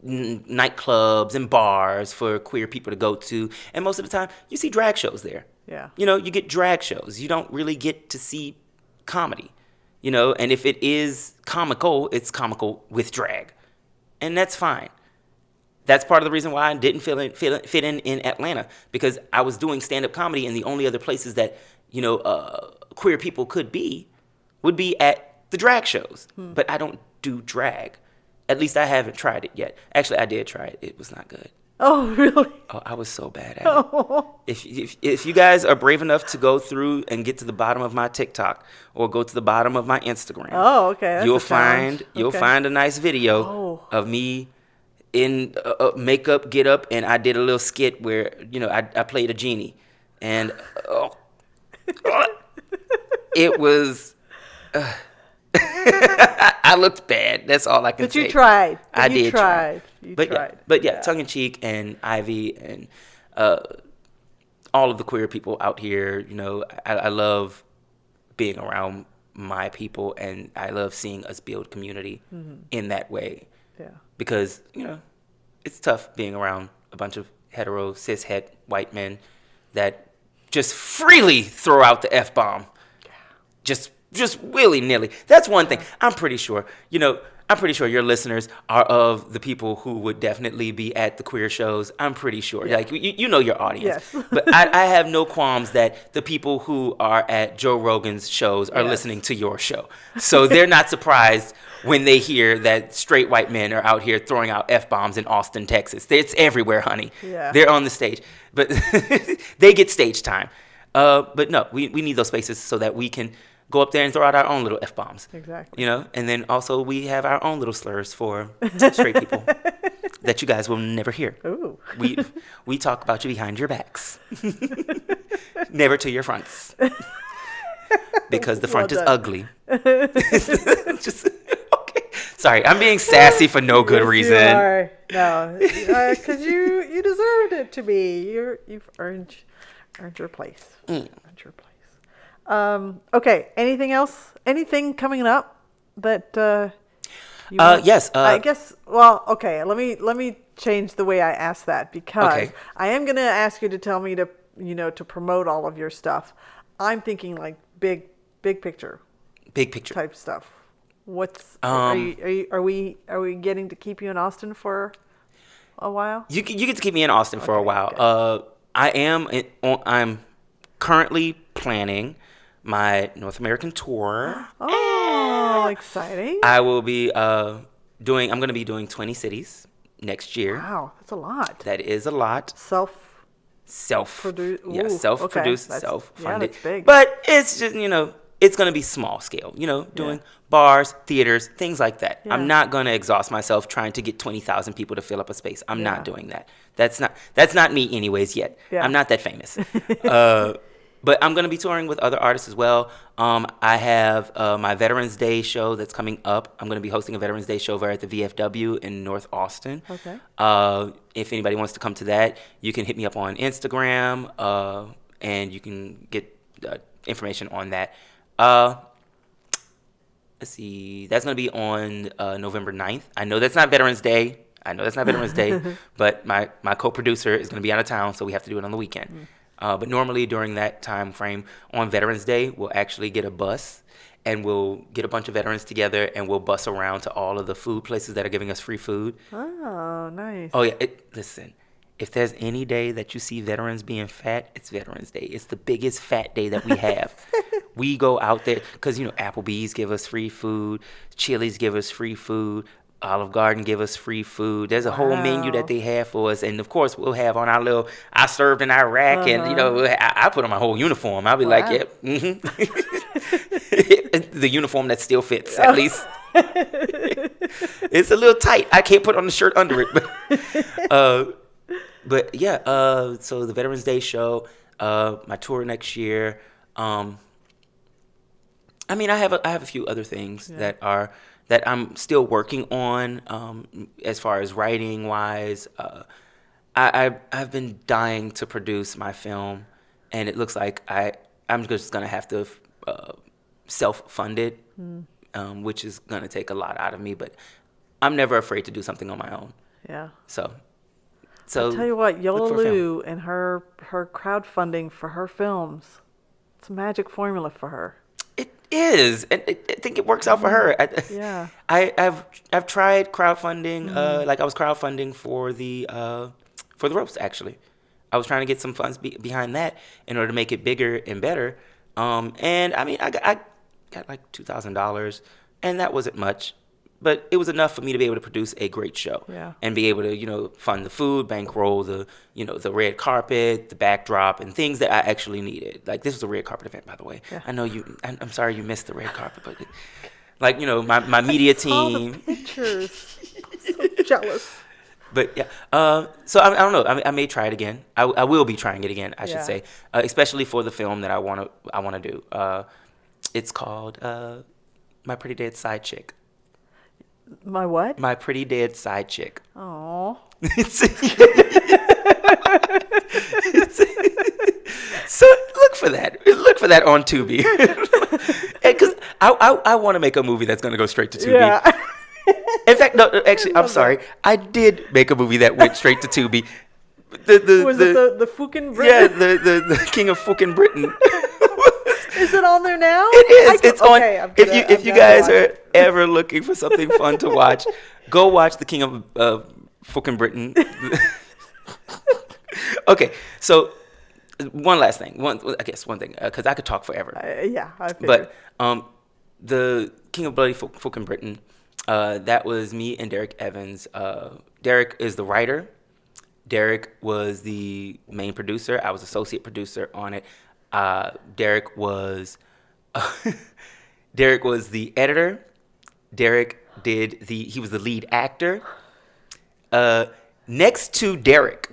nightclubs and bars for queer people to go to, and most of the time you see drag shows there. You get drag shows. You don't really get to see comedy, and if it is comical, it's comical with drag, and that's fine. That's part of the reason why I didn't fit in Atlanta, because I was doing stand-up comedy, and the only other places that queer people would be at the drag shows. But I don't do drag. At least I haven't tried it yet. Actually, I did try it. It was not good. Oh, really? Oh, I was so bad at it. Oh. If you guys are brave enough to go through and get to the bottom of my TikTok or go to the bottom of my Instagram, Oh, okay. That's a challenge. you'll Okay. find a nice video Oh. of me in makeup, get up, and I did a little skit where I played a genie, and it was. I looked bad. That's all I can say. But you tried. I did try. You But tried. yeah, tongue in cheek, and Ivy and all of the queer people out here. I love being around my people, and I love seeing us build community in that way. Yeah. Because it's tough being around a bunch of hetero cis het white men that just freely throw out the F-bomb. Just willy-nilly. That's one thing. I'm pretty sure your listeners are of the people who would definitely be at the queer shows. I'm pretty sure. Yeah. Like, you know your audience. Yes. But I have no qualms that the people who are at Joe Rogan's shows are Yes. listening to your show. So they're not surprised when they hear that straight white men are out here throwing out F-bombs in Austin, Texas. It's everywhere, honey. Yeah. They're on the stage. But they get stage time. But no, we need those spaces so that we can go up there and throw out our own little F-bombs. Exactly. And then also we have our own little slurs for straight people that you guys will never hear. Ooh. We talk about you behind your backs. Never to your fronts. Because the front Well is done. ugly. Just, okay. Sorry, I'm being sassy for no good Yes, reason. You are. No, because you deserved it to be. You've earned your place. Earned your place. Okay. Anything else? Anything coming up that you want? Yes. I guess. Well, okay. Let me change the way I ask that, because Okay. I am going to ask you to tell me to to promote all of your stuff. I'm thinking like big picture Big picture. type stuff. Are we getting to keep you in Austin for a while? You get to keep me in Austin for a while. Okay. I'm currently planning my North American tour. Oh, exciting! I will be I'm going to be doing 20 cities next year. Wow, that's a lot. That is a lot. Self-produced. Yeah, self-produced, okay. self-funded. Yeah, that's big. But it's just, it's going to be small scale, doing bars, theaters, things like that. Yeah. I'm not going to exhaust myself trying to get 20,000 people to fill up a space. I'm Yeah. not doing that. That's not me anyways yet. Yeah. I'm not that famous. But I'm going to be touring with other artists as well. I have my Veterans Day show that's coming up. I'm going to be hosting a Veterans Day show over at the VFW in North Austin. Okay. If anybody wants to come to that, you can hit me up on Instagram, and you can get information on that. Let's see. That's going to be on November 9th. I know that's not Veterans Day. But my co-producer is going to be out of town, so we have to do it on the weekend. But normally during that time frame on Veterans Day, we'll actually get a bus, and we'll get a bunch of veterans together, and we'll bus around to all of the food places that are giving us free food. Oh, nice. Oh, yeah. Listen, if there's any day that you see veterans being fat, it's Veterans Day. It's the biggest fat day that we have. We go out there because, Applebee's give us free food. Chili's give us free food. Olive Garden give us free food. There's a whole menu that they have for us. And, of course, we'll have on our little, I served in Iraq. And, I put on my whole uniform. I'll be like, yep. The uniform that still fits, at least. It's a little tight. I can't put on the shirt under it. But yeah, so the Veterans Day show, my tour next year. I have a few other things that I'm still working on, as far as writing wise. I've been dying to produce my film, and it looks like I'm just gonna have to self-fund it, which is gonna take a lot out of me. But I'm never afraid to do something on my own. Yeah. So I'll tell you what, Yola look for a film. Lou and her crowdfunding for her films, it's a magic formula for her. It is, and I think it works out for her. Yeah. I've tried crowdfunding. Like I was crowdfunding for the roast. Actually, I was trying to get some funds behind that in order to make it bigger and better. And I got like $2,000, and that wasn't much. but it was enough for me to be able to produce a great show. Yeah. And be able to, fund the food, bankroll the red carpet, the backdrop, and things that I actually needed. Like, this was a red carpet event, by the way. Yeah. I know I'm sorry you missed the red carpet, but my media team. All the pictures. So jealous. But yeah, so I don't know. I may try it again. I will be trying it again, I should say, especially for the film that I want to do. It's called My Pretty Dead Side Chick. My what? My Pretty Dead Side Chick. Oh. So look for that. Look for that on Tubi. Because I want to make a movie that's going to go straight to Tubi. Yeah. In fact, no, actually, I'm sorry. I did make a movie that went straight to Tubi. Was it the Fucking Britain? Yeah, the King of Fucking Britain. Is it on there now? It is. It's on. Okay, If you guys are ever looking for something fun to watch, go watch the King of Fucking Britain. Okay, so one last thing. One thing, because I could talk forever. Yeah, I figured. But the King of Bloody Fucking Britain, that was me and Derek Evans. Derek is the writer. Derek was the main producer. I was associate producer on it. Derek was the editor. Derek he was the lead actor. Next to Derek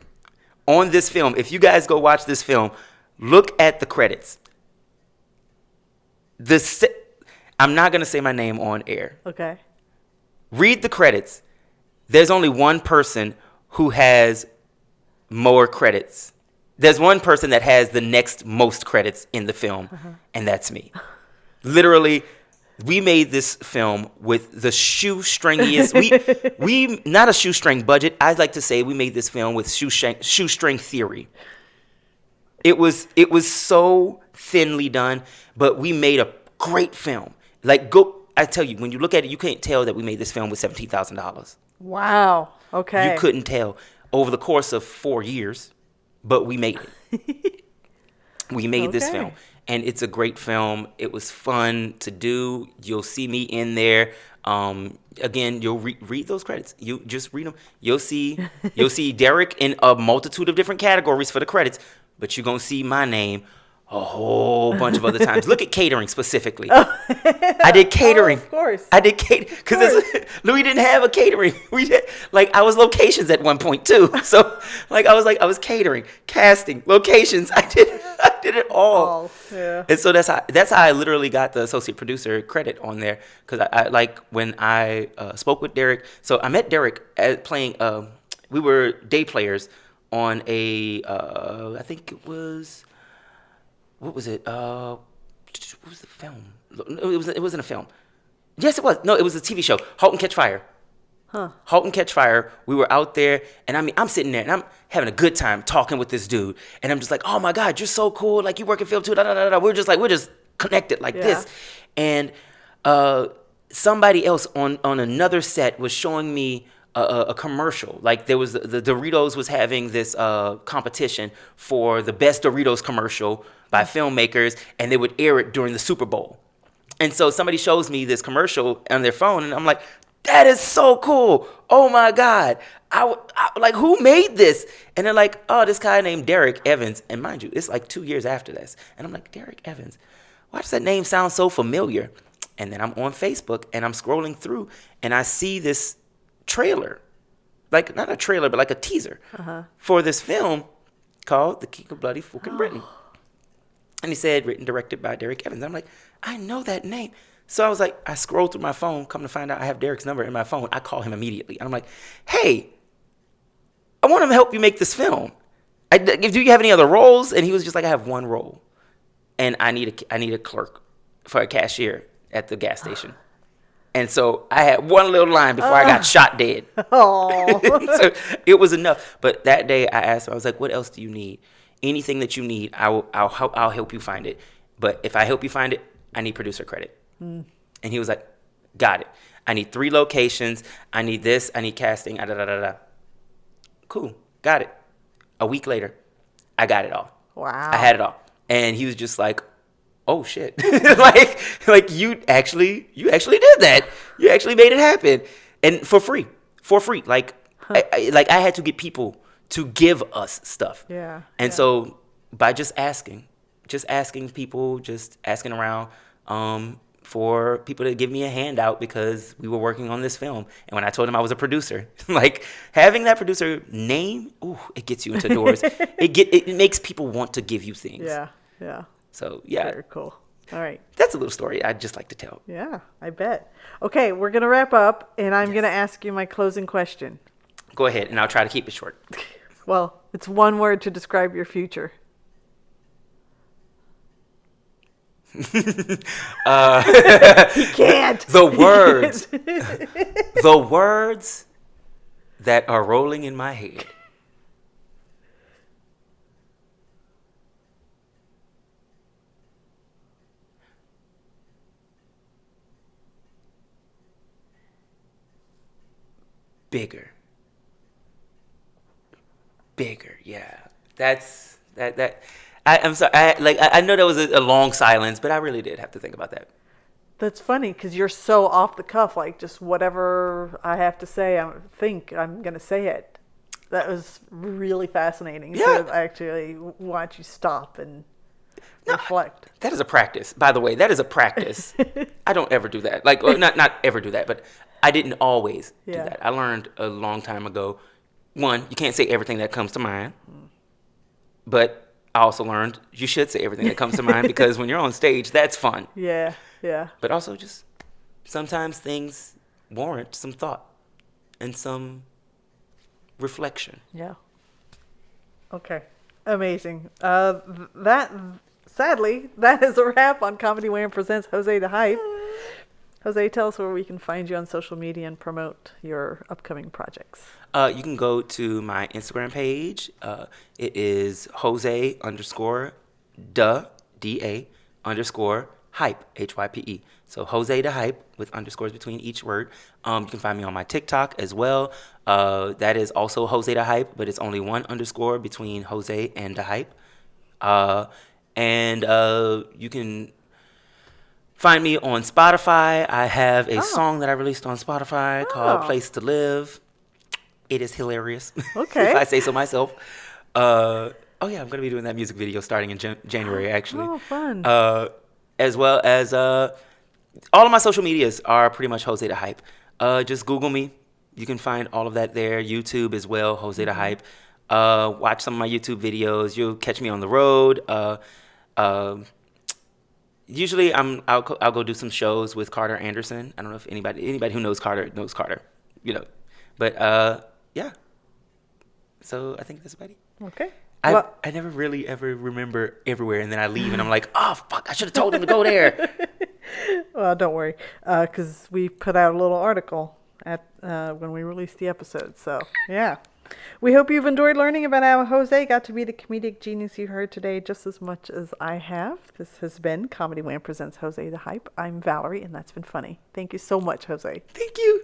on this film, if you guys go watch this film, look at the credits. I'm not going to say my name on air. Okay. Read the credits. There's only one person who has more credits. There's one person that has the next most credits in the film, and that's me. Literally, we made this film with the shoestringiest. We not a shoestring budget. I like to say we made this film with shoestring theory. It was so thinly done, but we made a great film. I tell you, when you look at it, you can't tell that we made this film with $17,000. Wow. Okay. You couldn't tell over the course of 4 years, but we made it. We made this film, and it's a great film. It was fun to do. You'll see me in there. Again, you'll read those credits. You just read them. You'll see Derek in a multitude of different categories for the credits, but you're gonna see my name a whole bunch of other times. Look at catering specifically. I did catering. Of course. I did catering because Louis didn't have a catering. We did I was locations at one point too. So I was catering, casting, locations. I did it all. Yeah. And so that's how I literally got the associate producer credit on there, because I when I spoke with Derek. So I met Derek playing. We were day players on I think it was. What was it? What was the film? It wasn't a film. Yes, it was. No, it was a TV show. *Halt and Catch Fire*. Huh. *Halt and Catch Fire*. We were out there, and I'm sitting there, and I'm having a good time talking with this dude, and I'm just like, "Oh my God, you're so cool! Like, you work in film too." Da da da da. We're just connected like this, and somebody else on another set was showing me a commercial. Like, there was the Doritos was having this competition for the best Doritos commercial by filmmakers, and they would air it during the Super Bowl. And so somebody shows me this commercial on their phone, and I'm like, that is so cool. Oh my God. I like, who made this? And they're like, oh, this guy named Derek Evans. And mind you, it's like 2 years after this. And I'm like, Derek Evans, why does that name sound so familiar? And then I'm on Facebook, and I'm scrolling through, and I see this trailer, like not a trailer, but like a teaser for this film called The King of Bloody Fucking Britain. And he said, written, directed by Derek Evans. I'm like, I know that name. So I was like, I scrolled through my phone, come to find out I have Derek's number in my phone. I call him immediately. And I'm like, hey, I want him to help you make this film. Do you have any other roles? And he was just like, I have one role. And I need a clerk for a cashier at the gas station. And so I had one little line before I got shot dead. Oh. So it was enough. But that day I asked him, I was like, what else do you need? Anything that you need, I'll help you find it. But if I help you find it, I need producer credit. And he was like, got it. I need 3 locations. I need this. I need casting. Da, da, da, da. Cool. Got it. A week later, I got it all. Wow. I had it all. And he was just like, oh shit, like you actually did that. You actually made it happen, and for free. Like I had to get people to give us stuff. Yeah. And yeah. so by just asking people, just asking around, for people to give me a handout because we were working on this film. And when I told them I was a producer, like having that producer name, ooh, it gets you into doors. It makes people want to give you things. Yeah. Yeah. So yeah, Very cool. All right. that's a little story I'd just like to tell. Yeah, I bet. Okay, we're going to wrap up, and I'm Yes. going to ask you my closing question. Go ahead, and I'll try to keep it short. Well, it's one word to describe your future. You can't. The words that are rolling in my head. Bigger. Yeah. I'm sorry. I know that was a long silence, but I really did have to think about that. That's funny because you're so off the cuff, like just whatever I have to say, I think I'm going to say it. That was really fascinating. Yeah. To actually watch you stop and reflect. That is a practice, by the way. That is a practice. I don't ever do that. Like, well, not ever do that, but I didn't always do Yeah. that. I learned a long time ago. One, you can't say everything that comes to mind. But I also learned you should say everything that comes to mind because when you're on stage, that's fun. Yeah, yeah. But also just sometimes things warrant some thought and some reflection. Yeah. Okay. Amazing. Sadly, that is a wrap on Comedy Wham Presents Jose the Hype. Jose, tell us where we can find you on social media and promote your upcoming projects. You can go to my Instagram page. It is Jose _da hype, HYPE. So Jose the Hype with underscores between each word. You can find me on my TikTok as well. That is also Jose the Hype, but it's only one underscore between Jose and the Hype. And you can find me on Spotify. I have a song that I released on Spotify called Place to Live. It is hilarious. Okay. If I say so myself. Oh yeah, I'm going to be doing that music video starting in January, actually. Oh, fun. As well as all of my social medias are pretty much Jose the Hype. Just Google me. You can find all of that there. YouTube as well, Jose the Hype. Watch some of my YouTube videos. You'll catch me on the road. Usually I'll go do some shows with Carter Anderson. I don't know if anybody who knows Carter, you know. But yeah. So I think that's about it. Okay. I never really ever remember everywhere, and then I leave and I'm like, oh fuck, I should have told him to go there. Well, don't worry, because we put out a little article at when we released the episode. So yeah. We hope you've enjoyed learning about how Jose got to be the comedic genius you heard today just as much as I have. This has been Comedy Wham Presents Jose the Hype. I'm Valerie, and that's been funny. Thank you so much, Jose. Thank you.